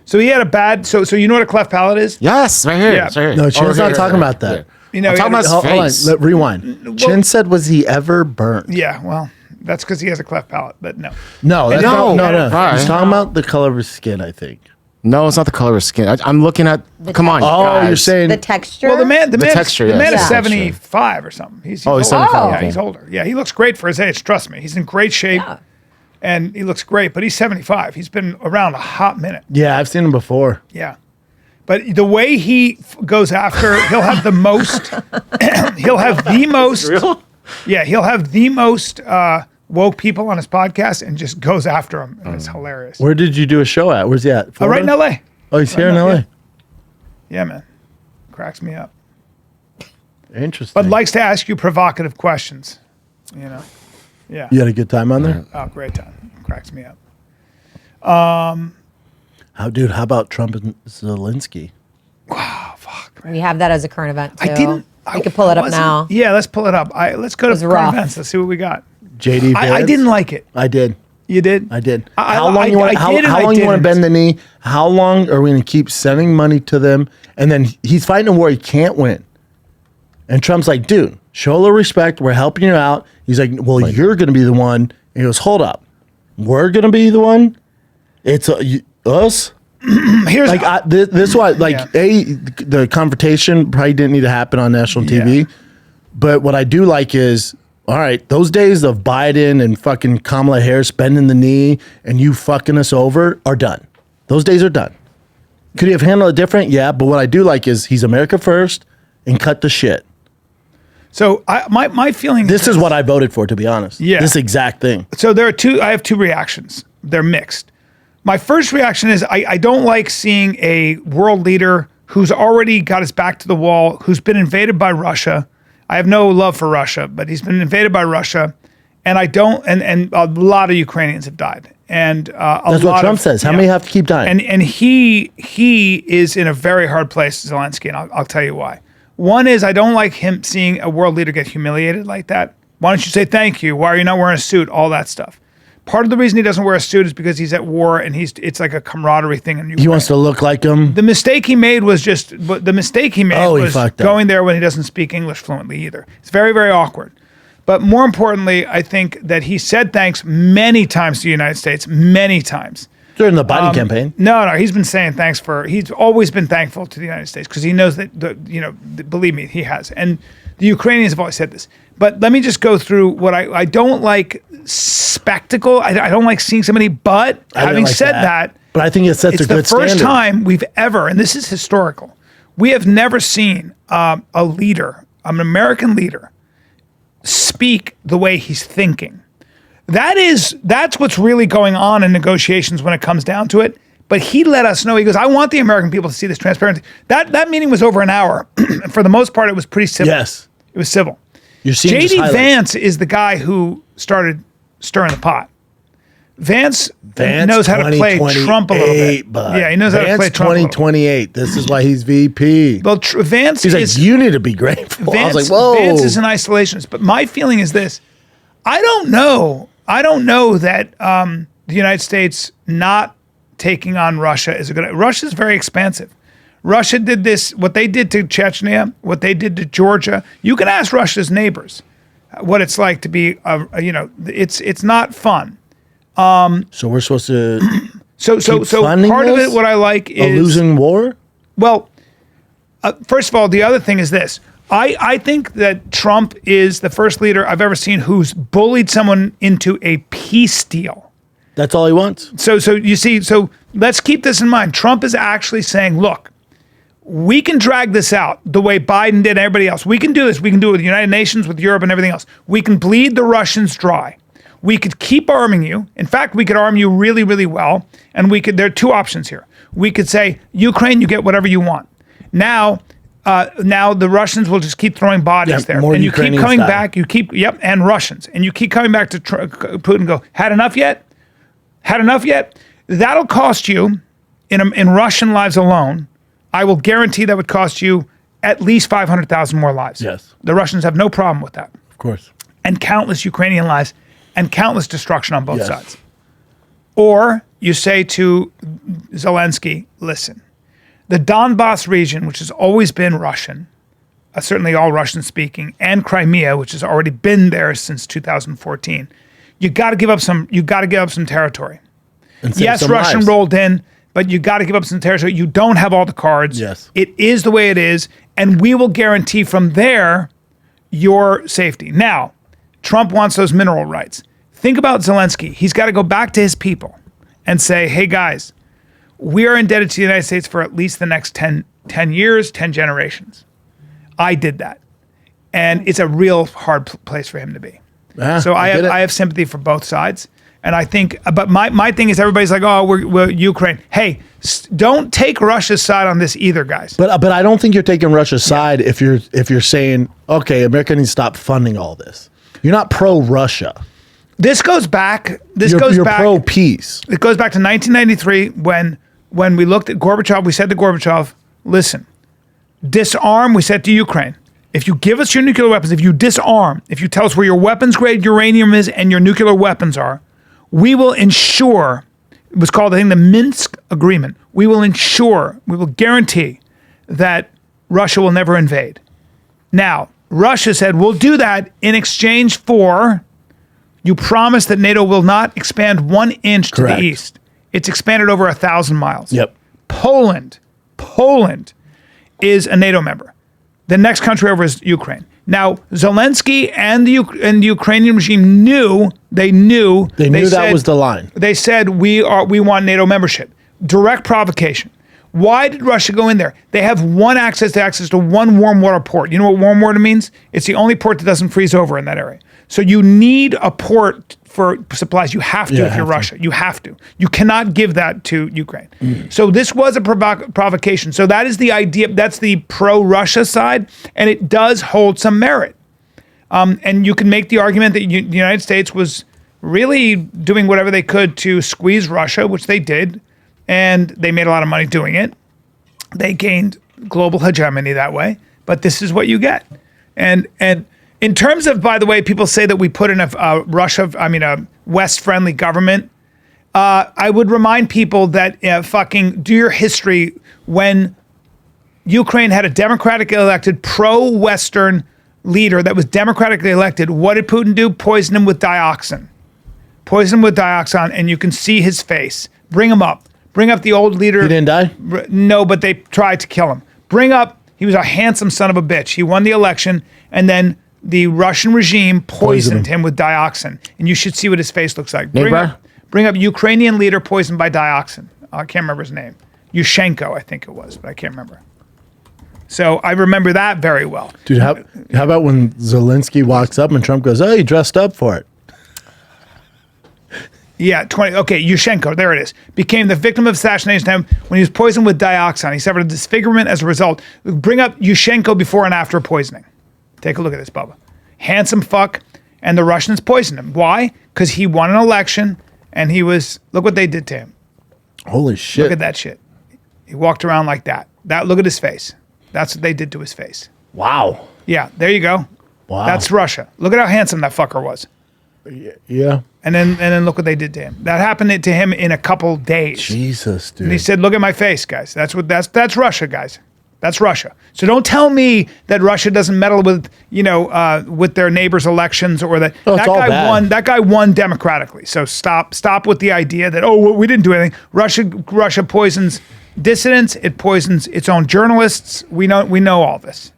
So he had a bad, so you know what a cleft palate is? Yes, right here. Yeah. It's right here. No, Chin's here, not talking about that. here. You know, I'm talking he about had his a- face. Rewind. Chin said, was he ever burnt? Yeah, well, that's because he has a cleft palate, but no. No, that's No, no. right. He's talking about the color of his skin, I think. No, it's not the color of his skin. I'm looking at. Come on, Oh, guys. you're saying The texture. Well, the man texture, the man yes. is Yeah. 75 or something. He's Oh, he's older. 75, Yeah, okay. he's older. Yeah, he looks great for his age. Trust me, he's in great shape, Yeah. and he looks great. But he's 75. He's been around a hot minute. Yeah, I've seen him before. Yeah, but the way he goes after, he'll have the most. He'll have the most. Yeah, he'll have the most woke people on his podcast, and just goes after them, and it's hilarious. Where did you do a show at? Where's he at? Oh, right in Florida? L.A. Oh, he's here in now, LA. yeah. Yeah, man, cracks me up. Interesting. But likes to ask you provocative questions. You know. Yeah. You had a good time on there? Oh, great time. Cracks me up. How about Trump and Zelensky? We have that as a current event too. I didn't. We could pull it up wasn't- now. Yeah, let's pull it up. Let's go to was current rough. events. Let's see what we got. JD I Vance? didn't like it. I did. You did? I did. I How long you want? I did and How I long you want to didn't. bend the knee? How long are we going to keep sending money to them? And then he's fighting a war he can't win. And Trump's like, dude, show a little respect. We're helping you out. He's like, well, you're going to be the one. And he goes, hold up, we're going to be the one. It's us. Here's Like this one, like Yeah. the confrontation probably didn't need to happen on national TV. Yeah. But what I do like is, all right, those days of Biden and fucking Kamala Harris bending the knee and you fucking us over are done. Those days are done. Could he have handled it different? Yeah, but what I do like is he's America first and cut the shit. so my feeling. This is what I voted for, to be honest. Yeah. This exact thing. So I have two reactions. They're mixed. My first reaction is I don't like seeing a world leader who's already got his back to the wall, who's been invaded by Russia. I have no love for Russia, but he's been invaded by Russia, and I don't. And a lot of Ukrainians have died, and That's what Trump says. How many have to keep dying? And he is in a very hard place, Zelensky, and I'll tell you why. One is I don't like him seeing a world leader get humiliated like that. Why don't you say thank you? Why are you not wearing a suit? All that stuff. Part of the reason he doesn't wear a suit is because he's at war and it's like a camaraderie thing. And he wants to look like him. The mistake he made was just the mistake he made Oh, he was fucked up. going there when he doesn't speak English fluently either. It's very, very awkward. But more importantly, I think that he said thanks many times to the United States, many times. During the Biden campaign. No, he's been saying thanks he's always been thankful to the United States because he knows that, believe me, he has. And the Ukrainians have always said this. But let me just go through what I don't like spectacle. I don't like seeing somebody, but I didn't having like said that. But I think it sets a It's the good first standard. time we've ever, and this is historical, we have never seen a leader, an American leader, speak the way he's thinking. That's what's really going on in negotiations when it comes down to it. But he let us know. He goes, I want the American people to see this transparency. That meeting was over an hour. For the most part, it was pretty civil. Yes. It was civil. You're seeing just JD highlights. Vance is the guy who started stirring the pot. Vance knows how to play Trump a little bit. Bud. Yeah, he knows how to play Trump a little bit. 2028. This is why he's VP. Well, Vance He's is... like, you need to be grateful. I was like, whoa. Vance is an isolationist. But my feeling is this. I don't know that the United States not taking on Russia is a good... Russia's very expansive. Russia did this, what they did to Chechnya, what they did to Georgia. You can ask Russia's neighbors what it's like to be, it's not fun. So we're supposed to So funding part of this? it, what I like a is... losing war? Well, first of all, the other thing is this. I think that Trump is the first leader I've ever seen who's bullied someone into a peace deal. That's all he wants? So you see, so let's keep this in mind. Trump is actually saying, look, we can drag this out the way Biden did and everybody else. We can do this. We can do it with the United Nations, with Europe and everything else. We can bleed the Russians dry. We could keep arming you. In fact, we could arm you really, really well. And there are two options here. We could say, Ukraine, you get whatever you want. Now the Russians will just keep throwing bodies there. more And you keep Ukrainian coming style. back, and Russians. And you keep coming back to Putin and go, had enough yet? Had enough yet? That'll cost you, in Russian lives alone, I will guarantee that would cost you at least 500,000 more lives. Yes. The Russians have no problem with that. Of course. And countless Ukrainian lives and countless destruction on both Yes. sides. Or you say to Zelensky, listen, the Donbass region, which has always been Russian, certainly all Russian speaking, and Crimea, which has already been there since 2014, you got to give up some territory. And save Yes, some Russian lives. rolled in, but you got to give up some territory. You don't have all the cards. Yes. It is the way it is, and we will guarantee from there your safety. Now, Trump wants those mineral rights. Think about Zelensky. He's got to go back to his people and say, hey, guys, we are indebted to the United States for at least the next 10 years, 10 generations. I did that. And it's a real hard place for him to be. So I have sympathy for both sides. And I think, but my thing is everybody's like, oh, we're Ukraine. Hey, don't take Russia's side on this either, guys. But I don't think you're taking Russia's side if you're saying, okay, America needs to stop funding all this. You're not pro-Russia. This goes back. You're pro-peace. It goes back to 1993 when we looked at Gorbachev. We said to Gorbachev, listen, disarm. We said to Ukraine, if you give us your nuclear weapons, if you disarm, if you tell us where your weapons-grade uranium is and your nuclear weapons are, we will ensure, it was called, I think, the Minsk Agreement. We will guarantee that Russia will never invade. Now, Russia said, we'll do that in exchange for you promise that NATO will not expand 1 inch to Correct. the east. It's expanded over 1,000 miles. Yep. Poland is a NATO member. The next country over is Ukraine. Now, Zelensky and the Ukrainian regime knew that was the line. They said we want NATO membership. Direct provocation. Why did Russia go in there? They have access to one warm water port. You know what warm water means? It's the only port that doesn't freeze over in that area. So you need a port for supplies. You have to if you're Russia. You have to. You cannot give that to Ukraine. So this was a provocation. So that is the idea. That's the pro-Russia side, and it does hold some merit. And you can make the argument that the United States was really doing whatever they could to squeeze Russia, which they did, and they made a lot of money doing it. They gained global hegemony that way, but this is what you get. And in terms of, by the way, people say that we put in a West-friendly government. I would remind people that fucking do your history when Ukraine had a democratically elected pro-Western leader that was democratically elected. What did Putin do? Poison him with dioxin. And you can see his face. Bring him up. Bring up the old leader. He didn't die? No, but they tried to kill him. He was a handsome son of a bitch. He won the election, and then the Russian regime poisoned him with dioxin. And you should see what his face looks like. Bring up Ukrainian leader poisoned by dioxin. I can't remember his name. Yushchenko, I think it was, but I can't remember. So I remember that very well. Dude, how about when Zelensky walks up and Trump goes, "Oh, you dressed up for it." Yeah, Yushchenko, there it is. Became the victim of assassination attempt when he was poisoned with dioxin. He suffered a disfigurement as a result. Bring up Yushchenko before and after poisoning. Take a look at this, Bubba. Handsome fuck, and the Russians poisoned him. Why? Because he won an election, and look what they did to him. Holy shit. Look at that shit. He walked around like that. Look at his face. That's what they did to his face. Wow. Yeah, there you go. Wow. That's Russia. Look at how handsome that fucker was. Yeah. And then look what they did to him. That happened to him in a couple days. Jesus, dude. And he said, "Look at my face, guys. That's Russia, guys. That's Russia." So don't tell me that Russia doesn't meddle with with their neighbors' elections or that it's all bad. That guy won democratically. So stop with the idea that we didn't do anything. Russia poisons dissidents. It poisons its own journalists. We know all this.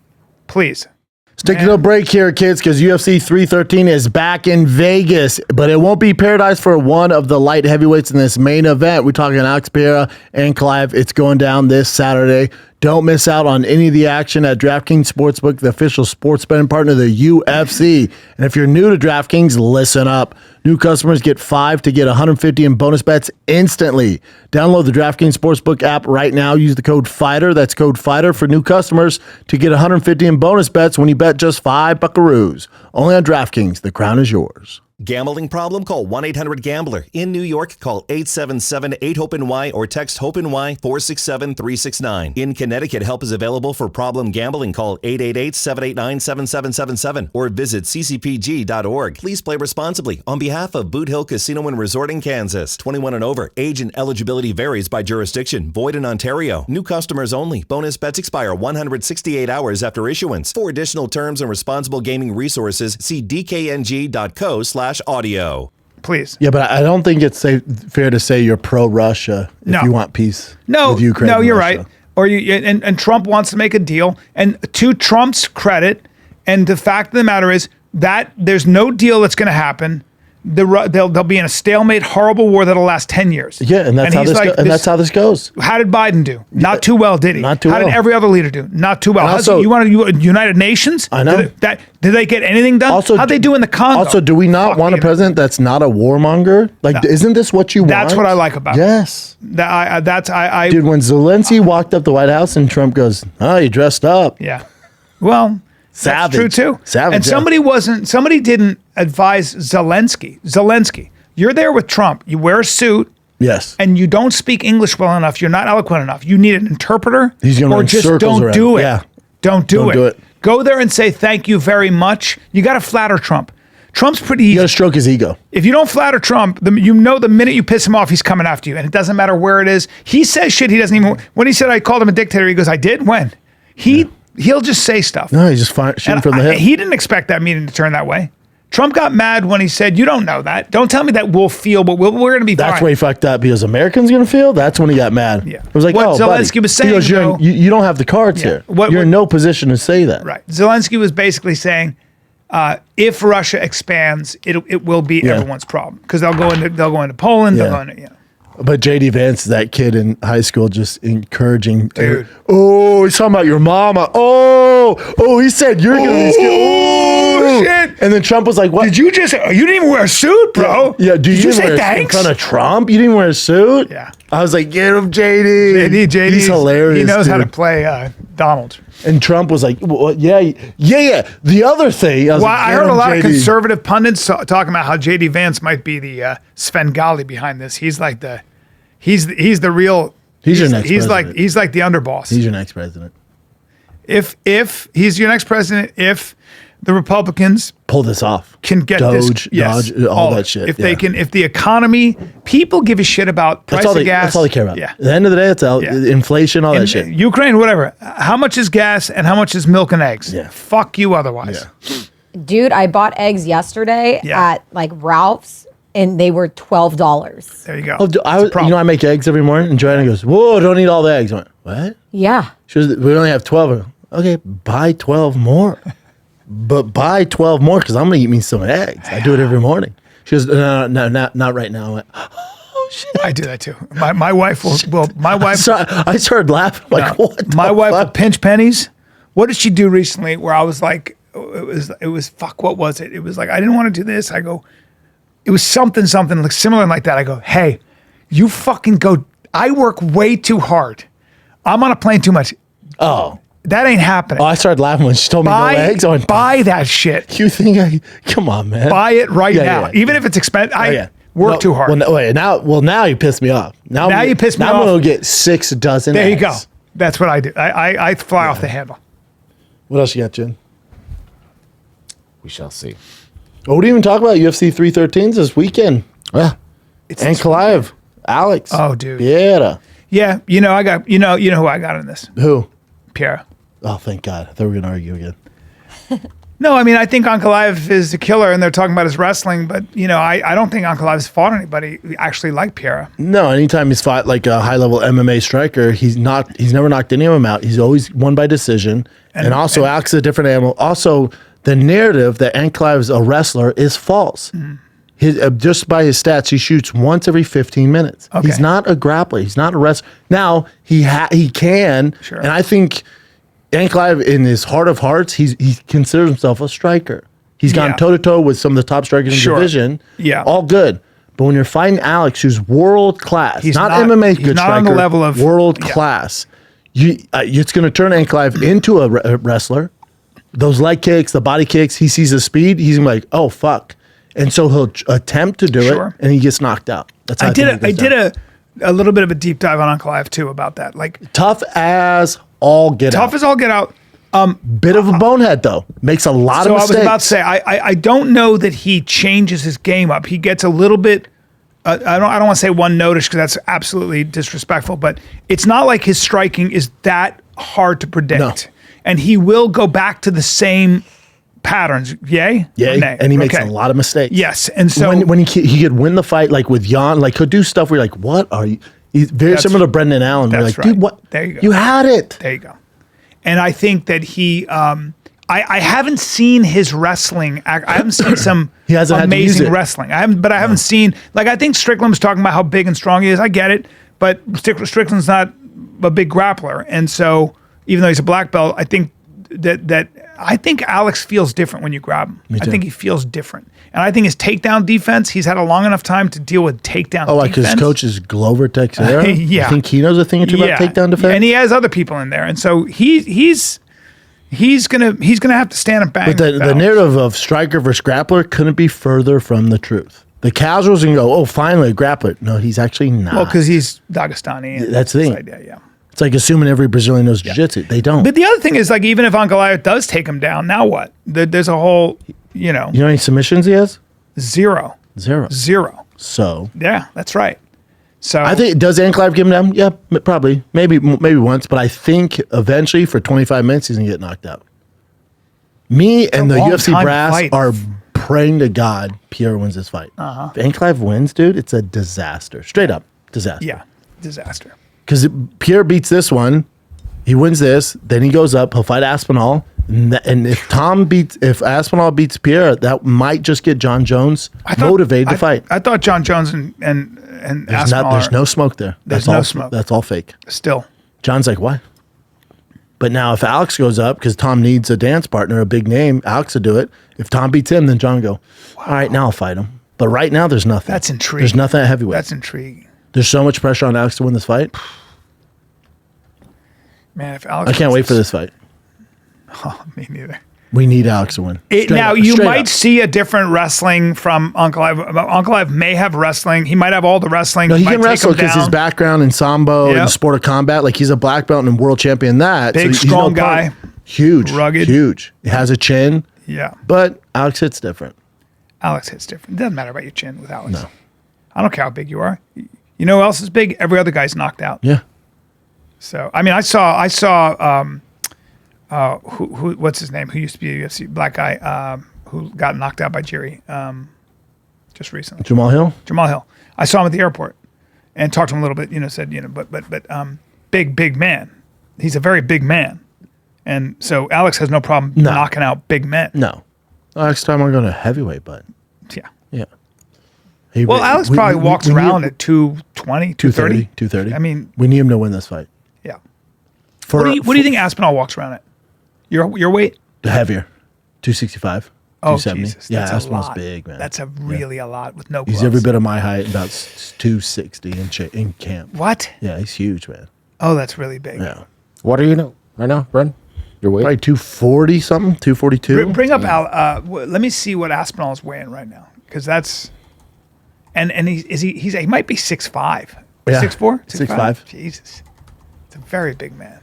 Please. Let's take a little break here, kids, because UFC 313 is back in Vegas, but it won't be paradise for one of the light heavyweights in this main event. We're talking Alex Pereira and Ankalaev. It's going down this Saturday. Don't miss out on any of the action at DraftKings Sportsbook, the official sports betting partner of the UFC. And if you're new to DraftKings, listen up. New customers get $5 to get $150 in bonus bets instantly. Download the DraftKings Sportsbook app right now. Use the code FIGHTER. That's code FIGHTER for new customers to get $150 in bonus bets when you bet just $5 buckaroos. Only on DraftKings. The crown is yours. Gambling problem? Call 1-800-GAMBLER. In New York, call 877-8-HOPE-NY or text HOPE-NY 467-369. In Connecticut, help is available for problem gambling. Call 888-789-7777 or visit ccpg.org. Please play responsibly. On behalf of Boot Hill Casino and Resort in Kansas, 21 and over. Age and eligibility varies by jurisdiction. Void in Ontario. New customers only. Bonus bets expire 168 hours after issuance. For additional terms and responsible gaming resources, see dkng.co/audio. Please. Yeah, but I don't think it's fair to say you're pro-Russia if you want peace with Ukraine. No, you're right. Or and Trump wants to make a deal. And to Trump's credit, and the fact of the matter is that there's no deal that's going to happen. They'll be in a stalemate, horrible war that'll last 10 years. Yeah, and that's how this goes. How did Biden do? Not too well, did he? Not too well. How did every other leader do? Not too well. Also, you want United Nations? I know. Did they get anything done? Also, how'd they do in the Congo? Also, do we not want a president that's not a warmonger? Like, isn't this what you want? That's what I like about it. Yes. Dude, when Zelensky walked up the White House and Trump goes, "Oh, you dressed up." Yeah. Well, savage. That's true too. Savage. And somebody didn't advise Zelensky. You're there with Trump. You wear a suit. Yes. And you don't speak English well enough. You're not eloquent enough. You need an interpreter. He's going to run circles don't around. do it. Yeah. Don't do it. Go there and say thank you very much. You got to flatter Trump. Trump's pretty easy. You got to stroke his ego. If you don't flatter Trump, the minute you piss him off, he's coming after you. And it doesn't matter where it is. He says shit he doesn't even... When he said I called him a dictator, he goes, I did? When? He'll just say stuff. No, he's just shooting from the hip. He didn't expect that meeting to turn that way. Trump got mad when he said, you don't know that. Don't tell me that we'll feel, but we're going to be fine. That's where he fucked up because Americans going to feel? That's when he got mad. Yeah. It was like, what Zelensky buddy. was saying, he goes, you don't have the cards here. You're in no position to say that. Right. Zelensky was basically saying, if Russia expands, it will be everyone's problem because they'll go into Poland. They'll go into, But JD Vance, that kid in high school, just encouraging. Dude. Oh, he's talking about your mama. Oh, he said you're going to be scared. Oh, shit. And then Trump was like, what? You didn't even wear a suit, bro. Yeah, did you say wear thanks? In front of Trump? You didn't wear a suit? Yeah. I was like, get him, JD. JD. He's hilarious. He knows how to play Donald. And Trump was like, well, yeah. The other thing. I heard a lot of conservative pundits talking about how JD Vance might be the Svengali behind this. He's like he's the real. He's your next president. He's like the underboss. He's your next president. If he's your next president, if the Republicans pull this off, can get Dodge, yes, all that shit. If they can, if the economy, people give a shit about price of gas. That's all they care about. Yeah. At the end of the day, it's inflation, all that shit. Ukraine, whatever. How much is gas and how much is milk and eggs? Yeah. Fuck you otherwise. Yeah. Dude, I bought eggs yesterday at like Ralph's and they were $12. There you go. I make eggs every morning and Joanna goes, whoa, don't eat all the eggs. I went, what? Yeah. She goes, we only have 12. Okay, buy 12 more. But buy 12 more because I'm going to eat me some eggs. I do it every morning. She goes, no, not right now. I went, oh, I do that too. My wife will my wife. I started laughing like, what? My wife will pinch pennies. What did she do recently? Where I was like, it was fuck. What was it? It was like I didn't want to do this. I go, it was something like similar like that. I go, hey, you fucking go. I work way too hard. I'm on a plane too much. Oh. That ain't happening. Oh, I started laughing when she told me no eggs. I went, buy that shit. You think come on, man. Buy it right now. Even if it's expensive. I work too hard. Now you pissed me off. Now you pissed me off. Now I'm going to get 6 dozen There eggs. you go. That's what I do. I fly off the handle. What else you got, Jen? We shall see. Oh, we didn't even talk about UFC 313s this weekend. Yeah. Ankalaev, Alex. Oh, dude. Pereira. Yeah. I got, who I got in this? Who? Pereira. Oh, thank God. I thought we were going to argue again. No, I mean, I think Ankalaev is a killer and they're talking about his wrestling, but, I don't think Ankalaev's fought anybody actually like Pereira. No, anytime he's fought like a high-level MMA striker, he's never knocked any of them out. He's always won by decision. And also, Alex is a different animal. Also, the narrative that Ankalaev is a wrestler is false. Mm-hmm. Just by his stats, he shoots once every 15 minutes. Okay. He's not a grappler. He's not a wrestler. Now, he can, sure. And I think Ankalaev, in his heart of hearts, he considers himself a striker. He's gone toe-to-toe with some of the top strikers in the division. Yeah. All good. But when you're fighting Alex, who's world-class, not MMA good striker, on the level of world-class, it's going to turn Ankalaev into a wrestler. Those leg kicks, the body kicks, he sees the speed, he's like, oh, fuck. And so he'll attempt to do it, and he gets knocked out. That's how I did a little bit of a deep dive on Ankalaev, too, about that. Like tough as all get out. Tough as all get out. Bit of a bonehead, though. Makes a lot of mistakes. So I was about to say, I don't know that he changes his game up. He gets a little bit, I don't want to say one-notish because that's absolutely disrespectful, but it's not like his striking is that hard to predict. No. And he will go back to the same patterns. Yay? Yay. And he makes a lot of mistakes. Yes. And so when he could win the fight, like with Jan, like he'll do stuff where you're like, what are you? He's very similar to Brendan Allen. You're like, dude, what? There you go. You had it. There you go. And I think that he, I haven't seen his wrestling. I haven't seen some amazing wrestling. I haven't seen, like, I think Strickland was talking about how big and strong he is. I get it. But Strickland's not a big grappler. And so, even though he's a black belt, I think I think Alex feels different when you grab him. I think he feels different. And I think his takedown defense, he's had a long enough time to deal with takedown defense. Like his coach is Glover Teixeira? Yeah. I think he knows a thing or two about takedown defense? And he has other people in there. And so he's gonna have to stand and bang. But the narrative of striker versus grappler couldn't be further from the truth. The casuals can go, oh, finally a grappler. No, he's actually not. Well, because he's Dagestani. That's the thing. Yeah. It's like assuming every Brazilian knows jiu-jitsu. They don't. But the other thing is, like, even if Ankalaev does take him down, now what? There's a whole, You know how many submissions he has? Zero. So. Yeah, that's right. So I think, does Ankalaev give him down? Yeah, probably. Maybe once. But I think eventually for 25 minutes, he's going to get knocked out. Me and the UFC brass are praying to God Pierre wins this fight. If Ankalaev wins, dude, it's a disaster. Straight up disaster. Yeah, disaster. Because Pierre beats this one, he wins this, then he goes up, he'll fight Aspinall, and if Aspinall beats Pierre, that might just get John Jones motivated to fight. I thought John Jones and Aspinall. There's no smoke there. There's no smoke. That's all fake. Still. John's like, what? But now if Alex goes up, because Tom needs a dance partner, a big name, Alex will do it. If Tom beats him, then John go, all right, now I'll fight him. But right now, there's nothing. That's intriguing. There's nothing at heavyweight. That's intriguing. There's so much pressure on Alex to win this fight. Man, if Alex, I can't wait for this fight. Oh, me neither. We need Alex to win. You might see a different wrestling from Ankalaev. Ankalaev may have wrestling. He might have all the wrestling. No, he can wrestle because his background in sambo and sport of combat. Like, he's a black belt and world champion in that. Big, strong guy. Huge. Rugged. Huge. He has a chin. Yeah. But Alex hits different. Alex hits different. It doesn't matter about your chin with Alex. No. I don't care how big you are. You know who else is big? Every other guy's knocked out. Yeah. So, I mean, I saw who what's his name? Who used to be a UFC black guy who got knocked out by Jerry just recently. Jamal Hill. I saw him at the airport and talked to him a little bit. Said but big man. He's a very big man, and so Alex has no problem knocking out big men. No. Next time I'm going to heavyweight, but yeah. Well, Alex probably walks around at 220, 230. 230. I mean, we need him to win this fight. yeah. What do you think Aspinall walks around at? Your weight? Heavier, 265. Oh, 270. Jesus. Yeah, That's a Aspinall's lot. big, man. That's a lot with no gloves. He's every bit of my height, about 260 in camp. What? Yeah, he's huge, man. Oh, that's really big. Yeah. What are you know right now, Brent? Your weight? Probably 240 something, 242. Bring up Al. Let me see what Aspinall is weighing right now, because that's, and he might be 6'5", Yeah. 6'4", 6'5". Jesus, it's a very big man.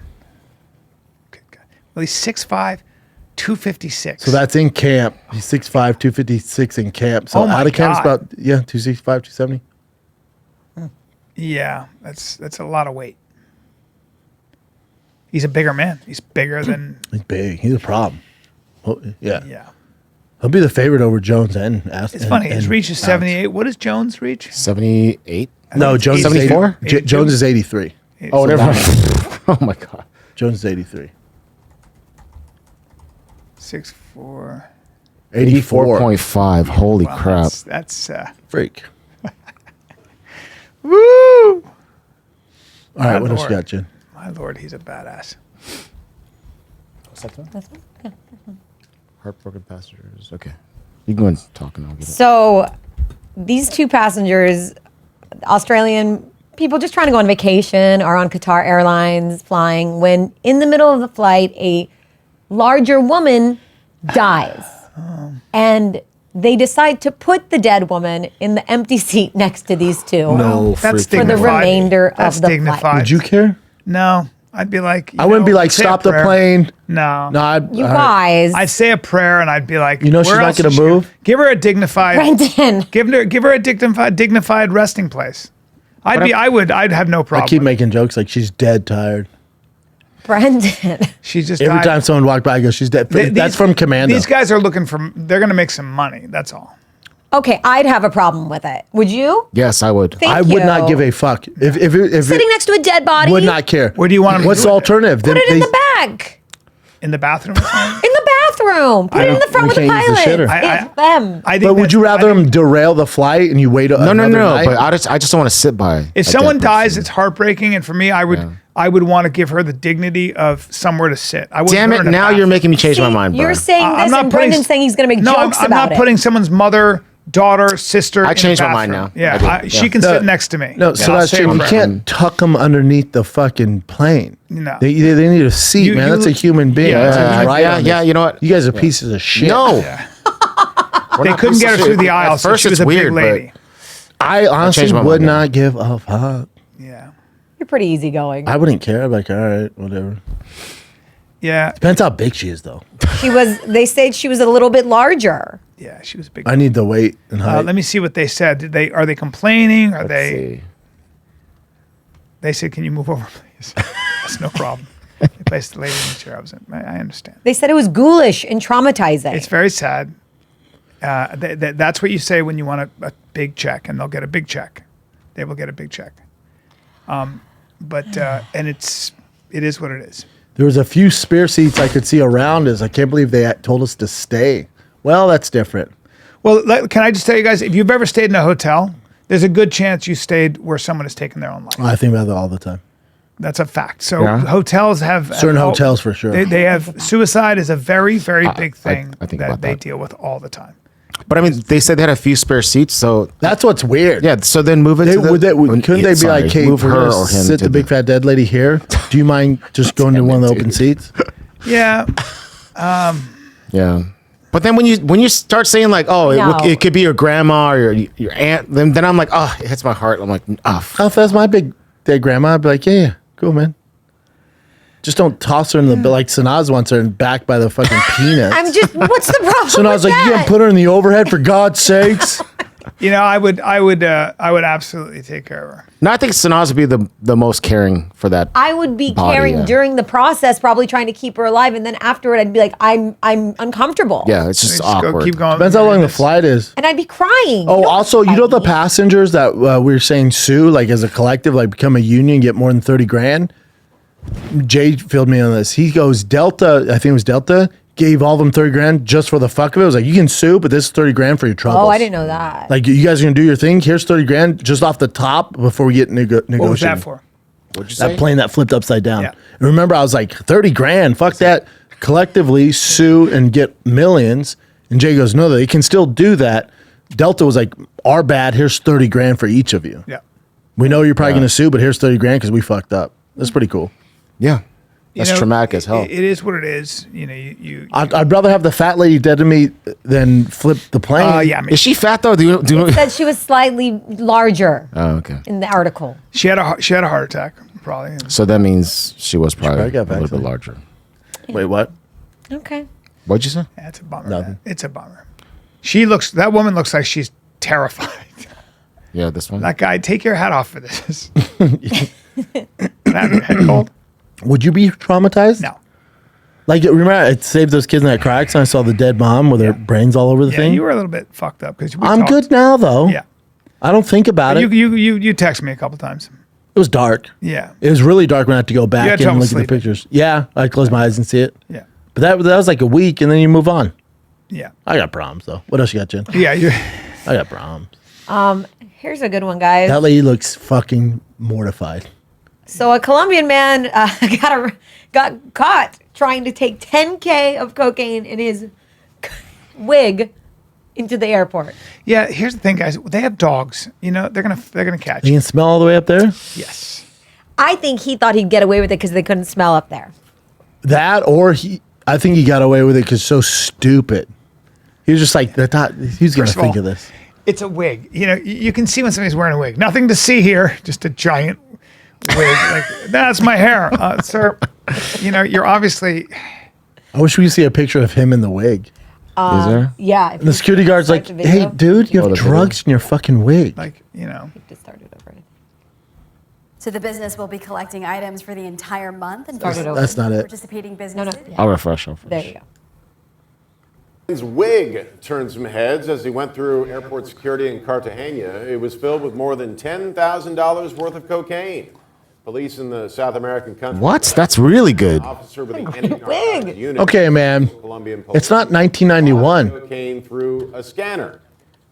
Good guy. Well, he's 6'5", 256. So that's in camp. He's 6'5", 256 in camp. So Oh my out of camp's God. about 265, 270. Yeah, that's a lot of weight. He's a bigger man. He's bigger than He's big. He's a problem. Well, yeah. yeah. He'll be the favorite over Jones and Aston. It's funny. His reach is 78. What does Jones reach? 78? No, Jones is 74? 80, Jones is 83. Oh, never mind. Oh my God. Jones is 83. 6'4". 84. 84.5. Holy Wow, crap. That's Freak. woo. All right, My what else you Lord. got, Jen? My Lord, he's a badass. Heartbroken passengers. Okay. You can go and talk and I'll get it. So these two passengers, Australian people just trying to go on vacation, are on Qatar Airlines flying when in the middle of the flight, a larger woman dies. And they decide to put the dead woman in the empty seat next to these two No, That's freaking. for the dignified. remainder That's of the dignified. flight. Would you care? No, I'd be like. I wouldn't be like, say a stop the prayer. plane. No, No, I'd, You all right. guys, I'd say a prayer and I'd be like, You know she's where not else gonna is she move? Give her a dignified. Brendan, Give her a dignified resting place. I'd have no problem. I keep making jokes like she's dead tired. Brendan. She's just Every died. time someone walked by, I go, she's dead. That's These- from Commando. These guys are looking for. They're going to make some money. That's all. Okay, I'd have a problem with it. Would you? Yes, I would. Thank I would you. not give a fuck. If Sitting next to a dead body. would not care. Where do you want 'em to What's do the it? alternative? Put it in the back. In the bathroom. Or something? In the bathroom. Put it in the front we with the can't use the pilot. shitter. It's them. I think But would that- you rather I think them derail the flight and you wait No, another night? But I just don't want to sit by. If someone dies, it's heartbreaking, and for me, I would want to give her the dignity of somewhere to sit. I wouldn't Damn put her it! in a Now bathroom. you're making me change my See, mind, You're Brian. saying I'm this, not and putting- Brendan's saying he's going to make jokes I'm about not it. putting someone's mother, daughter, sister. I in changed the my mind bathroom. now. Yeah, I did, she yeah. can sit next to me. No, so I'll that's say a true. You prayer. can't tuck them underneath the fucking plane. No. They need a seat, You- man. you- That's a human being. Yeah, That's yeah, a right on yeah, this. you know what? You guys are pieces of shit. No. They couldn't get her through the aisle, At so first she was it's a big weird, lady. I honestly changed my would mind, not give a fuck. Yeah, Oh. You're pretty easygoing. I wouldn't care. I'd be like, all right, whatever. yeah, Depends how big she is, though. They said she was a little bit larger. yeah. She was a big. I need the weight and height. Let me see what they said. Are they complaining? Are Let's they? see. They said, "Can you move over, please?" That's no problem. They placed the lady in the chair. I understand. They said it was ghoulish and traumatizing. It's very sad. That's what you say when you want a big check, and they'll get a big check. They will get a big check. And it is what it is. There was a few spare seats I could see around us. I can't believe they told us to stay. Well, that's different. Well, can I just tell you guys, if you've ever stayed in a hotel, there's a good chance you stayed where someone has taken their own life. I think about that all the time. That's a fact. So Yeah. hotels have Certain hotels for sure. They have suicide is a very, very big thing I think that about they that. deal with all the time. But I mean, they said they had a few spare seats, so That's what's weird. yeah. So then move it. They, to the, couldn't they be sorry, like, hey, move we're her gonna or him sit to the big fat dead lady here? Do you mind just going to one of the open seats? Yeah, Yeah. But then when you start saying like, oh, No. it could be your grandma or your aunt, then I'm like, oh, it hits my heart. I'm like, oh, Oh, if that's my big dead grandma, I'd be like, yeah, cool, man. Just don't toss her in the like Sanaz wants her back by the fucking peanuts. I'm just. What's the problem? So now I was with like, you that? can't put her in the overhead for God's sakes. I would absolutely take care of her. no, I think Sanaz would be the most caring for that. I would be Body, caring yeah. during the process, probably trying to keep her alive, and then afterward, I'd be like, I'm uncomfortable. Yeah, it's just Just awkward. keep going. Depends how long the flight is. And I'd be crying. Oh, Don't also, you know fight the me. passengers that we were saying sue, like as a collective, like become a union, get more than 30 grand. Jay filled me on this. He goes, Delta, I think it was Delta, gave all of them 30 grand just for the fuck of it. It was like, you can sue, but this is 30 grand for your troubles. Oh, I didn't know that. Like, you guys are gonna do your thing. Here's 30 grand just off the top before we get negotiating. What was that for? What'd you say? That plane that flipped upside down. Yeah. And remember, I was like, 30 grand, fuck that. Collectively sue and get millions. And Jay goes, no, they can still do that. Delta was like, our bad, here's 30 grand for each of you. Yeah. We know you're probably gonna sue, but here's 30 grand because we fucked up. That's pretty cool. Yeah. That's You know, traumatic as hell. It is what it is. You know, you I'd rather have the fat lady dead to me than flip the plane. yeah, I mean, Is she fat though? Do you know? Said she was slightly larger Oh, okay. in the article. she had a heart attack, probably. So that means she was probably got a little bit vaccinated. larger. Wait, what? Okay. What'd you say? Yeah, it's a bummer. Nothing. Man. It's a bummer. That woman looks like she's terrified. Yeah, this one. That guy, take your hat off for this. That your head cold? Would you be traumatized? No. Like, remember, I saved those kids in that car accident. I saw the dead mom with her brains all over the Yeah, thing. you were a little bit fucked up because I'm good now, though. Yeah, I don't think about it. you text me a couple times. It was dark. Yeah, It was really dark when I had to go You back had and trouble look at the sleeping. pictures. Yeah, I closed my eyes and see it. yeah, But that was like a week, and then you move on. yeah, I got problems, though. What else you got, Jen? yeah. I got problems. Here's a good one, guys. That lady looks fucking mortified. So a Colombian man got caught trying to take 10K of cocaine in his wig into the airport. Yeah, here's the thing, guys. They have dogs. You know, they're gonna catch You you. can smell all the way up there? Yes. I think he thought he'd get away with it because they couldn't smell up there. That, or I think he got away with it because so stupid. He was just like, he's going to First of think all, of this. It's a wig. You know, you can see when somebody's wearing a wig. Nothing to see here, just a giant wig. Like, that's my hair, sir. You know, you're obviously. I wish we could see a picture of him in the wig. Is there? Yeah. And the security guard's like, hey, dude, you have the video. drugs in your fucking wig. Like, you know, Just started over. So the business will be collecting items for the entire month and Started over. That's not it. participating businesses. Yeah. I'll refresh. There you go. His wig turned some heads as he went through airport security in Cartagena. It was filled with more than $10,000 worth of cocaine. Police in the South American country. What? That's really good. Officer with the anti-narcotics wig. unit. Okay, man. Colombian police It's not 1991. cocaine through a scanner.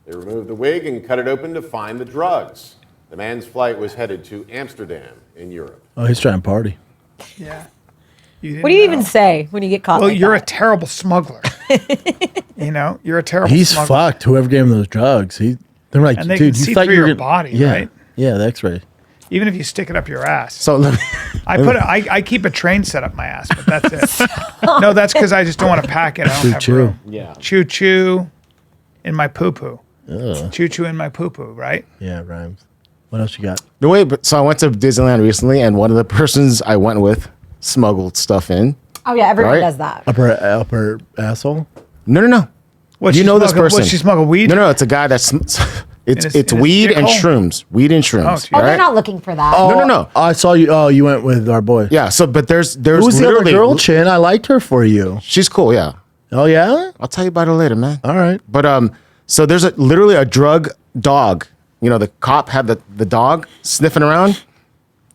They removed the wig and cut it open to find the drugs. The man's flight was headed to Amsterdam in Europe. Oh, he's trying to party. yeah. What do you even say when you get caught? Well, like you're a that? terrible smuggler. You know, you're a terrible He's smuggler. fucked, whoever gave him those drugs. They're like, And they dude, can you see thought through you were your gonna- body, yeah. right? Yeah, the x-ray. Even if you stick it up your ass. So let me, I keep a train set up my ass, but that's it. No, that's because I just don't want to pack it. I don't have Choo-choo. room. yeah. Choo choo in my poo poo. Choo choo in my poo poo, right? Yeah, rhymes. What else you got? No wait, but so I went to Disneyland recently, and one of the persons I went with smuggled stuff in. Oh yeah, everyone Right? does that. Upper asshole? No. What, You she know this smuggled- person? What, she smuggled weed? No, it's a guy that's it's his- it's in his weed and dick hole? shrooms. Weed and shrooms. geez. Oh, right? they're not looking for that. No. I saw you. Oh, you went with our boy. Yeah. So, but there's Who's the other literally girl, Chin? I liked her for you. She's cool. Yeah. Oh, yeah? I'll tell you about her later, man. All right. But so there's literally a drug dog. You know, the cop had the dog sniffing around.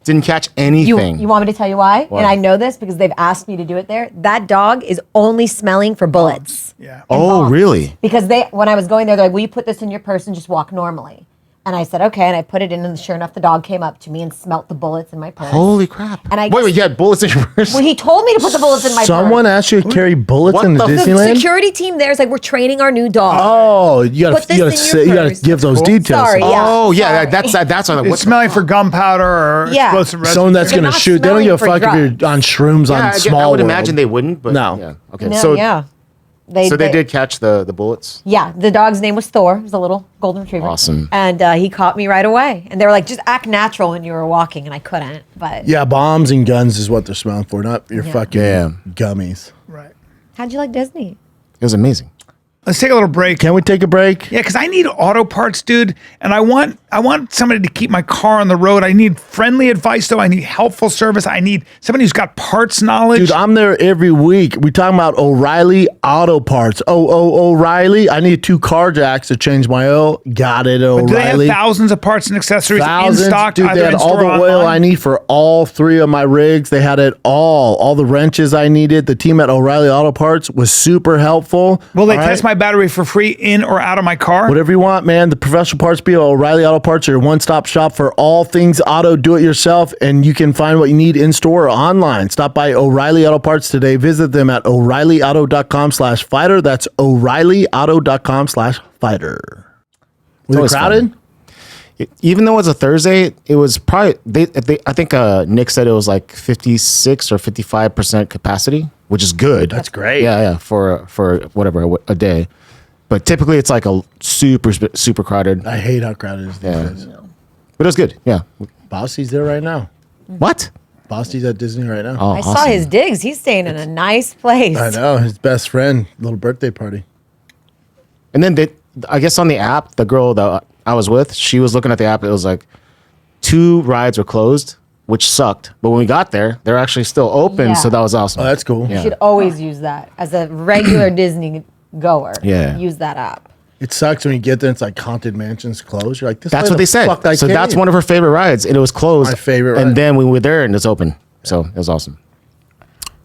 Didn't catch anything. You want me to tell you why? Why? And I know this because they've asked me to do it there. That dog is only smelling for bullets. Yeah. Oh, bombs. really? Because when I was going there, they're like, will you put this in your purse and just walk normally? And I said, okay. And I put it in, and sure enough, the dog came up to me and smelt the bullets in my purse. Holy crap! And I wait, you had bullets in your purse? Well, he told me to put the bullets in my Someone purse. asked you to carry bullets What into the- The Disneyland? security team there is like, we're training our new dog. Oh, you Put gotta, this in your you gotta purse. give those Cool. details. Sorry, yeah. Oh yeah, Sorry. that's what I'm like. It's What the smelling for gunpowder or Yeah. explosive residue. Someone that's They're gonna not shoot. They don't give a smelling fuck for if you're on shrooms Yeah, on small I would World. imagine they wouldn't, but No. Yeah. Okay. No, So yeah. they did catch the bullets. Yeah, the dog's name was Thor. It was a little golden retriever. Awesome. And he caught me right away. And they were like, just act natural when you were walking. And I couldn't. But Yeah, bombs and guns is what they're smelling for, not your fucking Yeah. gummies. Right. how'd you like Disney? It was amazing. Let's take a little break. Can we take a break? Yeah, because I need auto parts, dude, and I want somebody to keep my car on the road. I need friendly advice, though. I need helpful service. I need somebody who's got parts knowledge. Dude, I'm there every week. We talking about O'Reilly Auto Parts. O'Reilly. I need 2 car jacks to change my oil. Got it, O'Reilly. Do they have thousands of parts and accessories in stock? Dude, they had all the oil I need for all 3 of my rigs. They had it all the wrenches I needed. The team at O'Reilly Auto Parts was super helpful. Will they test my battery for free in or out of my car? Whatever you want, man. The professional parts people, O'Reilly Auto Parts, are your one-stop shop for all things auto do-it-yourself, and you can find what you need in store or online. Stop by O'Reilly Auto Parts today. Visit them at O'ReillyAuto.com/fighter. That's O'ReillyAuto.com/fighter. Was it crowded? Even though it was a Thursday, it was probably I think Nick said it was like 56 or 55% capacity, which is good. That's great. Yeah, for whatever a day. But typically it's like a super crowded. I hate how crowded it is these days. But it was good. Yeah. Bossy's there right now. What? Bossy's at Disney right now. Oh, I saw his digs. He's staying in a nice place. I know. His best friend, little birthday party. And then I guess on the app, the girl that I was with, she was looking at the app. It was like 2 rides were closed, which sucked. But when we got there, they're actually still open. Yeah. So that was awesome. Oh, that's cool. You should always use that as a regular Disney goer. Yeah. Use that app. It sucks when you get there and it's like Haunted Mansion's closed. You're like, this That's what they said. So that's one of her favorite rides. And it was closed. My favorite ride. And then we were there and it's open. So it was awesome.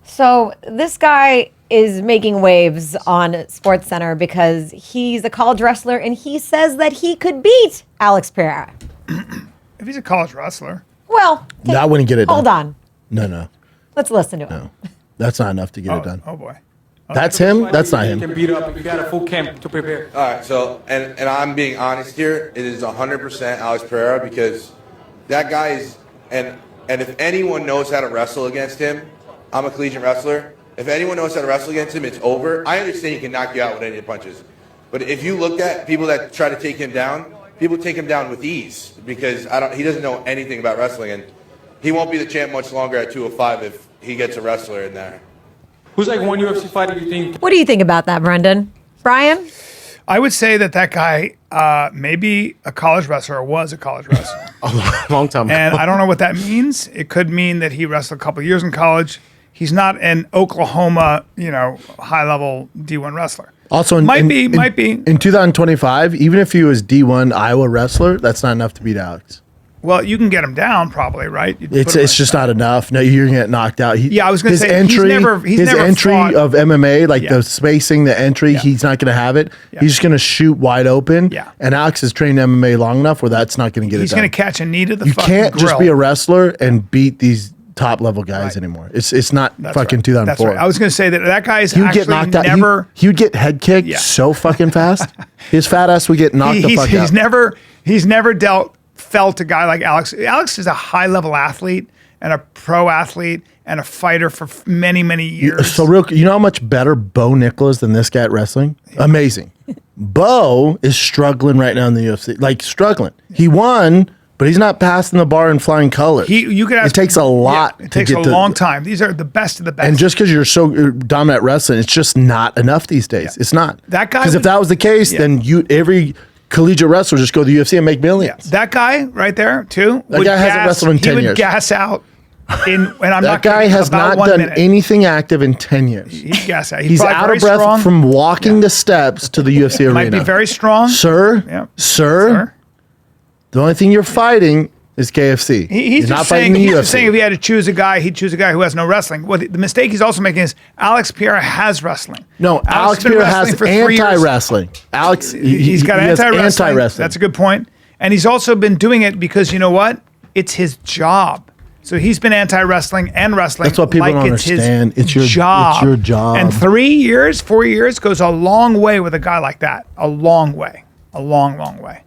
So this guy is making waves on SportsCenter because he's a college wrestler and he says that he could beat Alex Pereira. If he's a college wrestler. Well, No, I wouldn't get it done. hold on. No. Let's listen to him. That's not enough to get it done. Oh boy. That's him? That's not him. Can beat up if you got a full camp to prepare. All right, so, and I'm being honest here, it is 100% Alex Pereira because that guy is, and if anyone knows how to wrestle against him, I'm a collegiate wrestler. If anyone knows how to wrestle against him, it's over. I understand he can knock you out with any of the punches. But if you look at people that try to take him down, people take him down with ease because he doesn't know anything about wrestling. And he won't be the champ much longer at 205 if he gets a wrestler in there. Who's like one UFC fighter you think? What do you think about that, Brendan? Bryan? I would say that guy may be a college wrestler or was a college wrestler. A long time ago. And I don't know what that means. It could mean that he wrestled a couple of years in college. He's not an Oklahoma, high-level D1 wrestler. Also, might be. In 2025, even if he was D1 Iowa wrestler, that's not enough to beat Alex. Well, you can get him down probably, right? It's just not enough. No, you're gonna get knocked out. I was going to say entry, he's his never entry fought. of MMA, like the spacing, the entry, he's not gonna have it. Yeah. He's just gonna shoot wide open. Yeah. And Alex has trained MMA long enough where that's not gonna get it He's done. going to catch a knee to the You fucking can't just grill. be a wrestler and beat these top level guys anymore. It's not That's fucking right. 2004. That's right. I was going to say that guy is He would actually get knocked out. never. He would get head kicked so fucking fast. His fat ass would get knocked the fuck out. He's never felt a guy like Alex. Alex is a high level athlete and a pro athlete and a fighter for many, many years. So you know how much better Bo Nicholas than this guy at wrestling? Amazing. Bo is struggling right now in the UFC. Like struggling. He won, but he's not passing the bar in flying colors. It takes a lot. It takes a long time. These are the best of the best. And just because you're so dominant at wrestling, it's just not enough these days. It's not. That guy Because if that was the case, then every collegiate wrestler just go to the UFC and make millions. That guy right there too. That guy hasn't wrestled in 10 He would years. gas out. And I'm that not guy kidding, has about not 1 done minute. anything active in 10 years. He'd gas out. He's out of breath strong. from walking the steps to the UFC arena. Might be very strong. Sir, the only thing you're fighting is KFC. He's You're just saying, if he had to choose a guy, he'd choose a guy who has no wrestling. Well, the mistake he's also making is Alex Pereira has wrestling. No, Alex been Pereira wrestling has for 3 years. anti-wrestling. Alex, He's got he has anti-wrestling. anti-wrestling. That's a good point. And he's also been doing it because you know what? It's his job. So he's been anti-wrestling and wrestling. That's what people like don't it's understand. His It's your job. It's your job. And 3 years, 4 years goes a long way with a guy like that. A long way. A long, long way.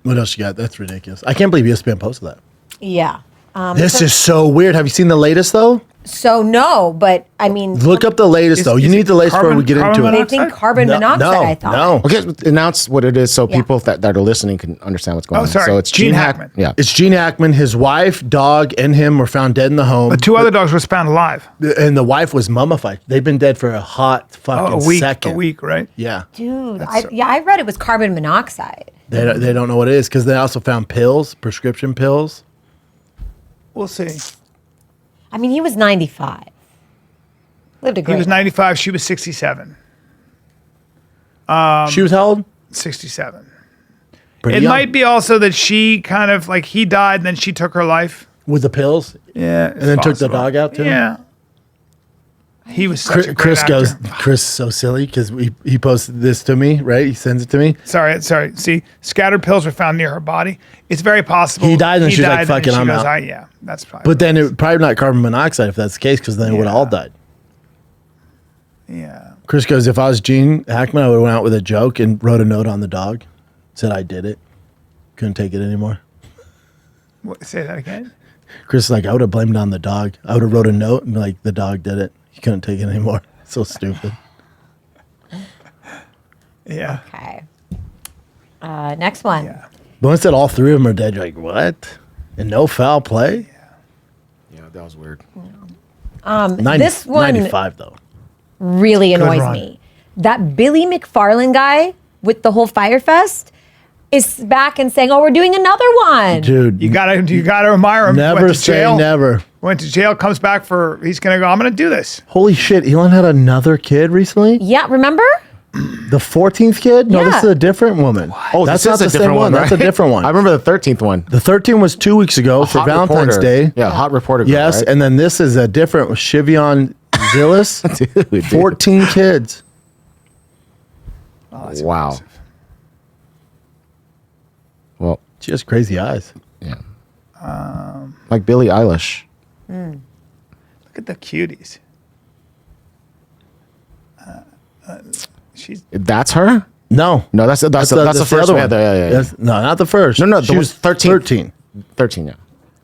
What else you got? That's ridiculous. I can't believe ESPN posted that. Yeah. This is so weird. Have you seen the latest though? So no, but I mean, Look up the latest though. You is need it the latest before we get carbon into they it. think carbon monoxide. I thought. No. Okay, announce what it is so Yeah. people that are listening can understand what's going on. sorry. So it's Gene Gene Hackman. Yeah. It's Gene Hackman. His wife, dog, and him were found dead in the home. But 2 other dogs were found alive. And the wife was mummified. They've been dead for a hot fucking second. A week, right? Yeah. Dude, I read it was carbon monoxide. They don't know what it is because they also found pills, prescription pills. We'll see. I mean, he was 95. Lived a great He was life. 95. She was 67. She was how old? 67. Pretty It young. might be also that she kind of like he died and then she took her life. With the pills. Yeah. And then took the dog out too. Yeah. He was such a great Chris actor. goes. Chris is so silly because he posted this to me. Right. He sends it to me. Sorry. See, scattered pills were found near her body. It's very possible He died and she's like, "Fuck it, she I'm goes, out." yeah, that's probably. But then it probably not carbon monoxide if that's the case because then they would have all died. yeah. Chris goes, if I was Gene Hackman, I would have went out with a joke and wrote a note on the dog. Said I did it. Couldn't take it anymore. Say that again. Chris is like, I would have blamed it on the dog. I would have wrote a note and be like, the dog did it. He couldn't take it anymore. So stupid. Yeah. Okay. Next one. Yeah. But once said all three of them are dead, you're like, what? And no foul play? Yeah, that was weird. This one 95 though. really annoys run. me. That Billy McFarland guy with the whole Fire Fest is back and saying, "Oh, we're doing another one." Dude, You gotta admire him. never Went to say jail. never. Went to jail. Comes back for. He's gonna go. I'm gonna do this. Holy shit, Elon had another kid recently? Yeah, remember? The 14th kid? No, this Yeah. is a different woman. Oh, that's this not is the a same different one. one, That's a right? different one. I remember the 13th one. The 13th was 2 weeks ago for Hot Valentine's reporter. Day. Yeah, hot reporter. Girl, Yes, right? and then this is a different with Shivion Zillis. Dude. 14 kids. Oh, that's Wow. impressive. Well, She has crazy eyes. yeah. Like Billie Eilish. Look at the cuties. She's That's her? No. No, that's the first other one. one. Yeah. That's- no, not the first. No, she the was 13. 13. 13, yeah.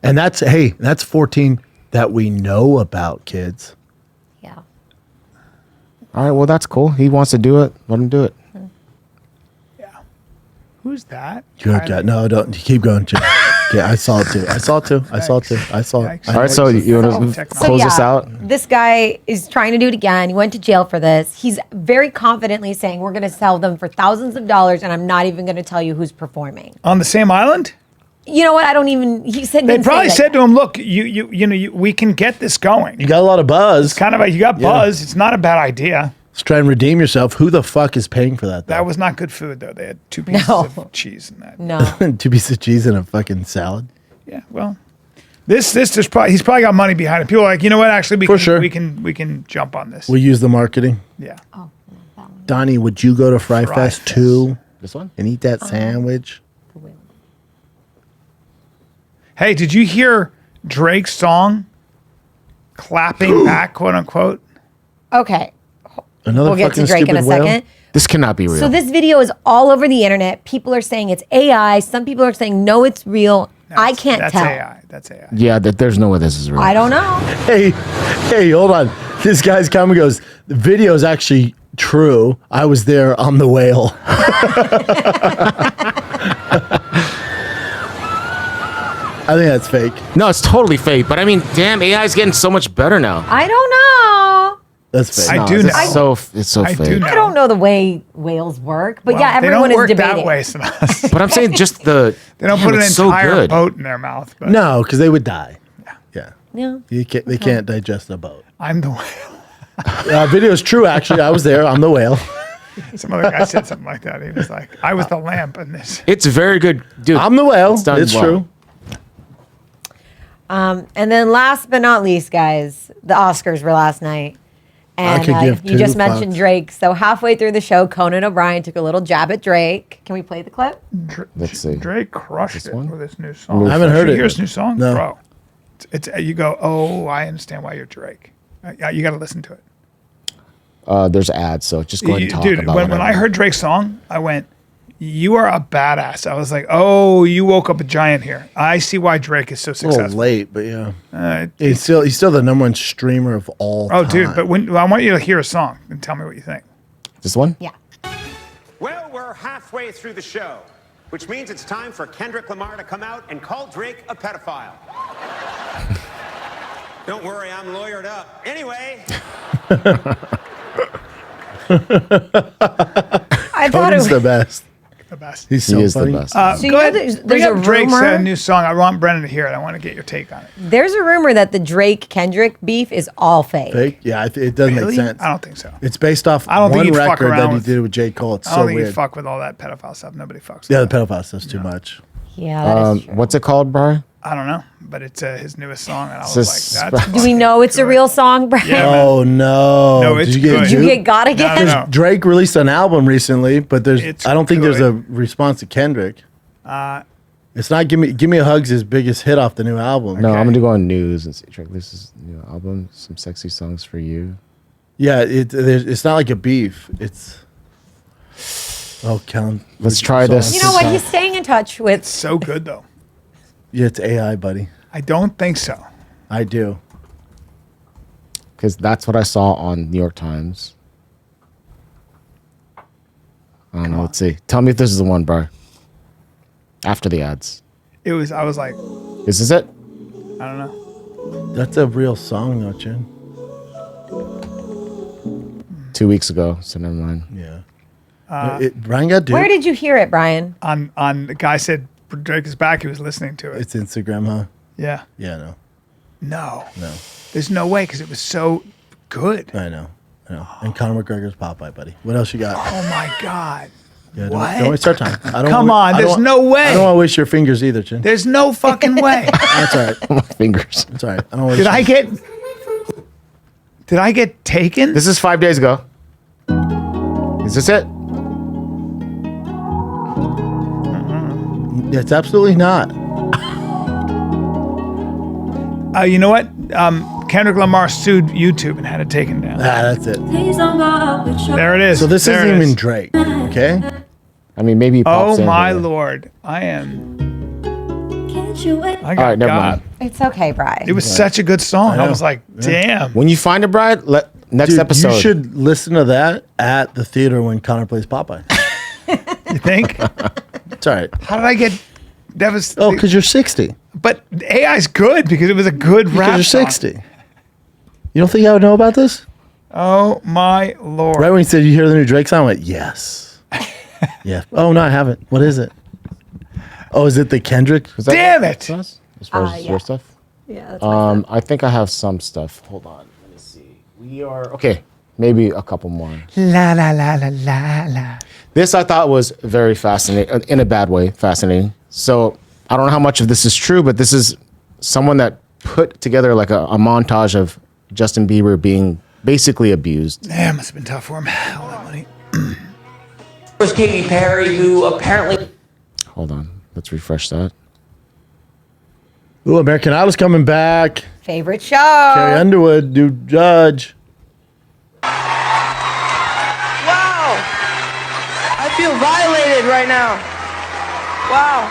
And that's 14 that we know about, kids. Yeah. All right, well, that's cool. He wants to do it. Let him do it. who's that? Good God. No, don't keep going, Jim. Yeah, I saw it too. I saw it. Yikes. All right, so you want to So, close this out? This guy is trying to do it again. He went to jail for this. He's very confidently saying, we're going to sell them for thousands of dollars, and I'm not even going to tell you who's performing. On the same island? You know what? I don't even. He said They didn't say probably that. said to him, "Look, we can get this going. You got a lot of buzz. Kind of, you got buzz. It's not a bad idea. Let's try and redeem yourself. Who the fuck is paying for that? That was not good food, though. They had 2 pieces of cheese in that. No. 2 pieces of cheese and a fucking salad. Yeah, well, this is probably he's probably got money behind it. People are like, you know what? Actually, we can jump on this. We use the marketing. Yeah. Oh, Donnie, would you go to Fry Fest 2 This one? and eat that sandwich? Hey, did you hear Drake's song? Clapping back, quote unquote. Okay. Another We'll get to fucking Drake in a stupid whale? second. This cannot be real. So this video is all over the internet. People are saying it's AI. Some people are saying, no, it's real. I can't That's tell. AI. That's AI. yeah, there's no way this is real. I don't know. Hey, hold on. This guy's coming goes, the video is actually true. I was there on the whale. I think that's fake. No, it's totally fake. But I mean, damn, AI is getting so much better now. I don't know. That's fake. I do it's know. it's so I fake. do know. I don't know the way whales work, but Well, yeah, everyone they don't is work debating. that way, Sinas. But I'm saying just the. They don't damn, put an it's so entire good. boat in their mouth. But No, because they would die. Yeah. Yeah. They can't digest a boat. I'm the whale. Video is true, actually. I was there. I'm the whale. Some other guy said something like that. He was like, I was the lamp in this. It's very good, dude. I'm the whale. It's done It's well. true. And then last but not least, guys, the Oscars were last night. And could give you two just mentioned fucks. Drake. So halfway through the show, Conan O'Brien took a little jab at Drake. Can we play the clip? Let's see. Drake crushed it one? with his new song. I haven't heard Did you it. hear his new song? No. Bro. It's you go, oh, I understand why you're Drake. You got to listen to it. There's ads, so just go ahead and talk Dude, about when whatever. I heard Drake's song, I went, You are a badass. I was like, oh, you woke up a giant here. I see why Drake is so A little successful. late, but yeah. He's still the number one streamer of all time. Oh, dude, but I want you to hear a song and tell me what you think. This one? Yeah. Well, we're halfway through the show, which means it's time for Kendrick Lamar to come out and call Drake a pedophile. Don't worry, I'm lawyered up. Anyway. I thought it Cody's was the best. The best. He's so He is funny. the best. So you Go know ahead. there's Bring a up Drake's rumor. new song. I want Brennan to hear it. I want to get your take on it. There's a rumor that the Drake Kendrick beef is all fake. Fake? Yeah, it doesn't Really? make sense. I don't think so. It's based off I don't think one he'd fuck record around that he with- did with J. Cole. It's I don't so think weird. you fuck with all that pedophile stuff. Nobody fucks with Yeah, the that. pedophile stuff's too much. Yeah, that is true. What's it called, Brian? I don't know, but it's his newest song, and I was This like, is- that's Do we know it's a real song, Brian? Yeah, man. Oh no! No, it's Did you get good. Did you duped? get got again? No. Drake released an album recently, but It's I don't think there's a good. response to Kendrick. It's not give me a hug's his biggest hit off the new album. No, Okay. I'm gonna go on news and see. Drake, this is new album. Some sexy songs for you. Yeah, it's not like a beef. It's Callen. Let's try this. You know what? He's staying in touch with. so good though. Yeah, it's AI, buddy. I don't think so. I do. Because that's what I saw on New York Times. I don't know. Let's see. Tell me if this is the one, bro. After the ads. I was like, Is this it? I don't know. That's a real song, though, Chin. 2 weeks ago, so never mind. Yeah. Brian got duped. Where did you hear it, Brian? On the guy said Drake is back. He was listening to it. It's Instagram, huh? Yeah. Yeah, no. No. No. There's no way because it was so good. I know. And Conor McGregor's Popeye, buddy. What else you got? Oh my god. Yeah, What? Don't waste our time. Come on, there's no way. I don't want to waste your fingers either, Chin. There's no fucking way. That's all right. My fingers. That's all right. I don't want Did I get taken? This is 5 days ago. Is this it? It's absolutely not. You know what? Kendrick Lamar sued YouTube and had it taken down. That's it. There it is. So this There isn't it even is. Drake, okay? I mean, maybe he pops Oh in my here. lord. I am. I got All right, never got. mind. It's okay, Brian. It was such a good song. I know. was like, damn. When you find it, Brad, next Dude, episode. you should listen to that at the theater when Connor plays Popeye. You think? It's all right. How did I get devastated? Oh, because you're 60. But AI's good because it was a good rap Because you're song. 60. You don't think I would know about this? Oh my lord. Right when you said you hear the new Drake song, I went, yes. Yeah. Oh, no, I haven't. What is it? Oh, is it the Kendrick? Is that Damn it. As far as yeah. your stuff? Yeah, that's I think I have some stuff. Hold on. Let me see. We are okay. Maybe a couple more. La la la la la la. This I thought was very fascinating, in a bad way, fascinating. So I don't know how much of this is true, but this is someone that put together like a montage of Justin Bieber being basically abused. Damn, must have been tough for him. All that money. Was Katy Perry, who apparently Hold on. Let's refresh that. Ooh, American Idol's coming back. favorite show. Carrie Underwood, new judge. Wow! I feel violated right now. Wow.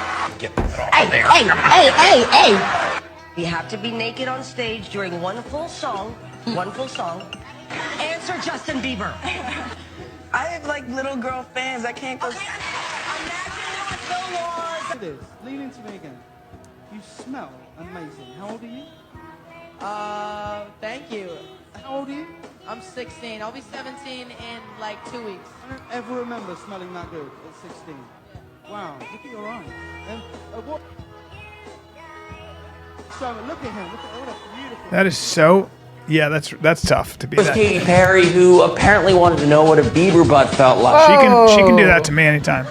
Hey. You have to be naked on stage during one full song. Answer Justin Bieber. I have like little girl fans. I can't go. Lean into me again. You smell amazing. How old are you? Thank you. How old are you? I'm 16. I'll be 17 in like 2 weeks. I don't ever remember smelling that good at 16. Wow, look at your eyes. And what? So look at him. Look at what a beautiful. That is so. Yeah, that's tough to be Was that. Katy Perry, who apparently wanted to know what a Bieber butt felt like. She can do that to me anytime.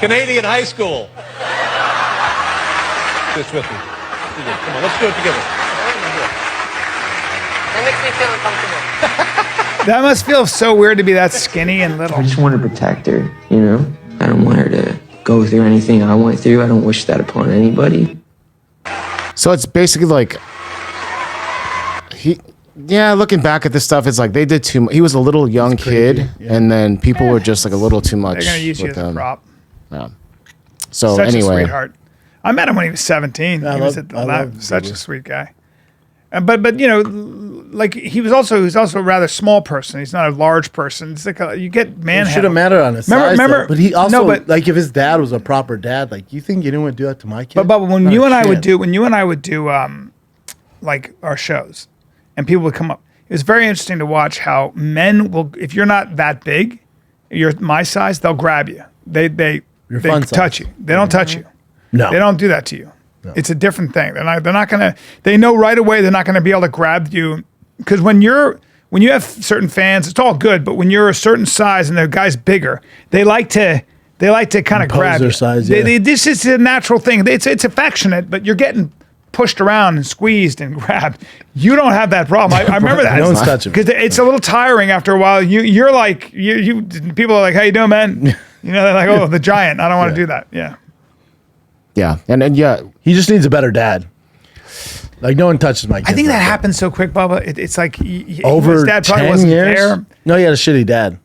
Canadian high school. This with me. Come on, let's do it together. It makes me feel uncomfortable. That must feel so weird to be that skinny and little. I just want to protect her, you know? I don't want her to go through anything I went through. I don't wish that upon anybody. So it's basically like Yeah, looking back at this stuff, it's like they did too much. He was a little young kid, and then people were just like a little too much. They're gonna use you with as a him. prop. Yeah. So Such a anyway, sweetheart. I met him when he was 17. I He was love such Bieber. a sweet guy. But you know, like he was also a rather small person. He's not a large person. It's like you get It manhandled. shouldn't matter on his size. Remember, Though. But he also, no, but like, if his dad was a proper dad, like, you think anyone would do that to my kid? But when Not you a and I would chance. do like our shows, and people would come up. It was very interesting to watch how men will, if you're not that big, you're my size, they'll grab you. They fun touch size. you. They don't touch you. No. They don't do that to you. It's a different thing. They're not gonna. They know right away they're not gonna be able to grab you, because when you have certain fans, it's all good. But when you're a certain size and the guy's bigger, they like to kind of Impose grab their you. size, This is a natural thing. It's affectionate, but you're getting pushed around and squeezed and grabbed. You don't have that problem. I remember that. No one's touching me. Because it's a little tiring after a while. You're like you people are like, how you doing, man? You know, they're like, oh, the giant. I don't want to do that. Yeah. yeah, and yeah, He just needs a better dad. Like, no one touches my kid. I think like that happens so quick, Bubba. It's like Over his dad probably 10 wasn't years? there. No, he had a shitty dad.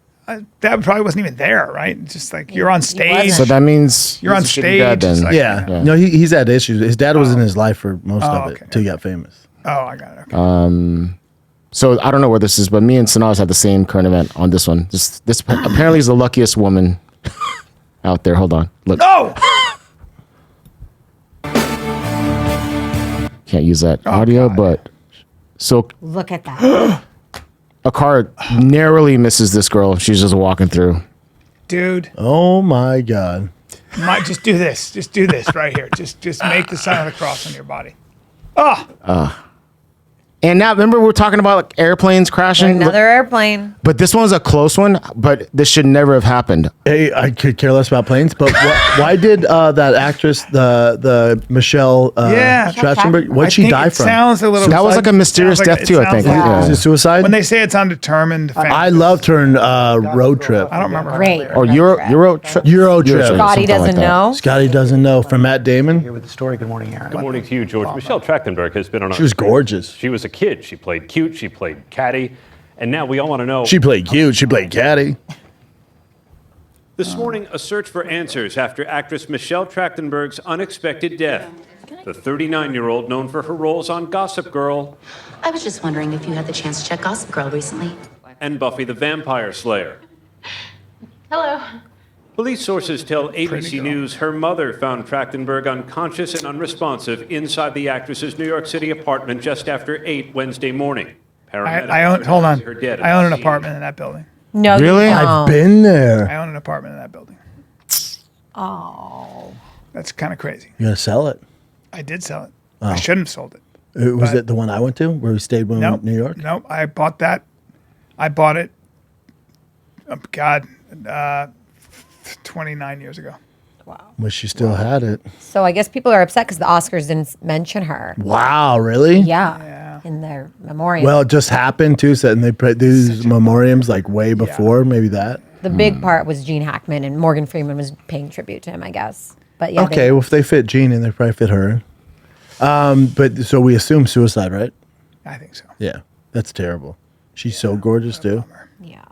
Dad probably wasn't even there, right? It's just like you're on stage. so that means You're on he's a shitty dad stage, it's then. like- Yeah. No, he's had issues. His dad was in his life for most of it okay. till he got famous. Oh, I got it. Okay. So I don't know where this is, but me and Sanaz had the same current event on this one. This apparently is the luckiest woman out there. Hold on, look. No. Can't use that audio, but so Look at that. a car narrowly misses this girl. She's just walking through. Dude, Oh my God. might just do this. Just do this right here. Just make the sign of the cross on your body. Oh, And now, remember we were talking about like airplanes crashing. Another airplane. But this one was a close one. But this should never have happened. Hey, I could care less about planes, but why did that actress, the Michelle Yeah. Trachtenberg, I what'd she think die it from? sounds a little. That was like a mysterious sounds like- death too, it I think. sounds like- Yeah. Is it suicide? When they say it's undetermined, I loved her in Road Trip. I don't remember. Great. Or Euro Trip. Euro Trip. Scotty something like doesn't that. know. Scotty doesn't know, from Matt Damon. Here with the story. Good morning, Aaron. Good morning to you, George. Michelle Trachtenberg has been on. She was gorgeous. She was a kid. She played cute. She played catty, and now we all want to know. She played cute. She played catty. This morning, a search for answers after actress Michelle Trachtenberg's unexpected death. The 39-year-old, known for her roles on Gossip Girl I was just wondering if you had the chance to check Gossip Girl recently. and Buffy the Vampire Slayer. Hello. Police sources tell ABC News her mother found Trachtenberg unconscious and unresponsive inside the actress's New York City apartment just after 8 Wednesday morning. I own. Hold on. Her dead at I own an the scene. apartment in that building. No, you Really? don't. I've been there. I own an apartment in that building. Oh. That's kind of crazy. You gotta sell it. I did sell it. I shouldn't have sold it. Was But- it the one I went to where we stayed when we were Nope. in New York? Nope. I bought that. I bought it. God, 29 years ago. Wish you still had it. So I guess people are upset because the Oscars didn't mention her. Wow, really? Yeah. In their memoriam. Well, it just happened too. So, and they put these memoriams like way before, maybe that. the big part was Gene Hackman, and Morgan Freeman was paying tribute to him, I guess. But yeah. Okay, well, if they fit Gene in, they probably fit her. But so we assume suicide, right? I think so. Yeah, that's terrible. She's so gorgeous too. Yeah.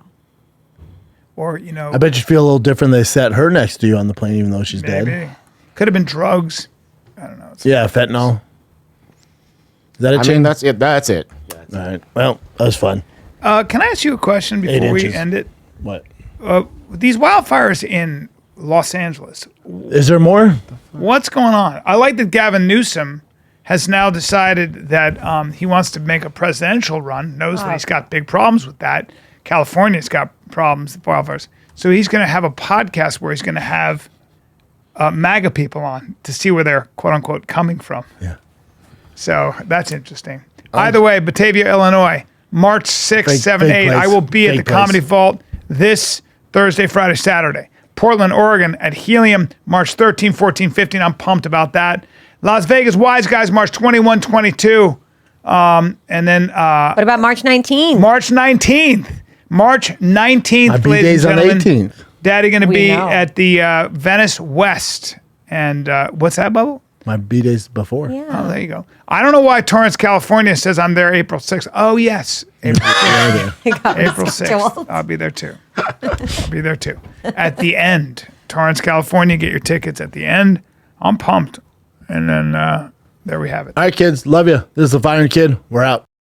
Or, you know. I bet you feel a little different. They sat her next to you on the plane, even though she's dead. Maybe. Could have been drugs. I don't know. Yeah, fentanyl. Is that a I chain? mean, that's it. That's it. All right. Well, that was fun. Can I ask you a question 8 before we inches. end it? What? These wildfires in Los Angeles, Is there more? what's going on? I like that Gavin Newsom has now decided that he wants to make a presidential run, knows that he's got big problems with that. California's got problems with wildfires. So he's going to have a podcast where he's going to have MAGA people on to see where they're, quote unquote, coming from. Yeah. So that's interesting. Either way, Batavia, Illinois, March 6th, Fake- 7, fake 8. place. I will be at Fake the place. Comedy Vault this Thursday, Friday, Saturday. Portland, Oregon at Helium, March 13, 14, 15. I'm pumped about that. Las Vegas, Wise Guys, March 21, 22. And then What about March 19th? March 19th. March 19th, My ladies B-day's and on the gentlemen. 18th. Daddy going to We be know. at the Venice West. And what's that, Bubble? My B-days before. Oh, there you go. I don't know why Torrance, California says I'm there April 6th. Oh, yes. April 6th. April 6th. I'll be there too. I'll be there too. At the end. Torrance, California, get your tickets at the end. I'm pumped. And then there we have it. All right, kids. Love you. This is the Firing Kid. We're out.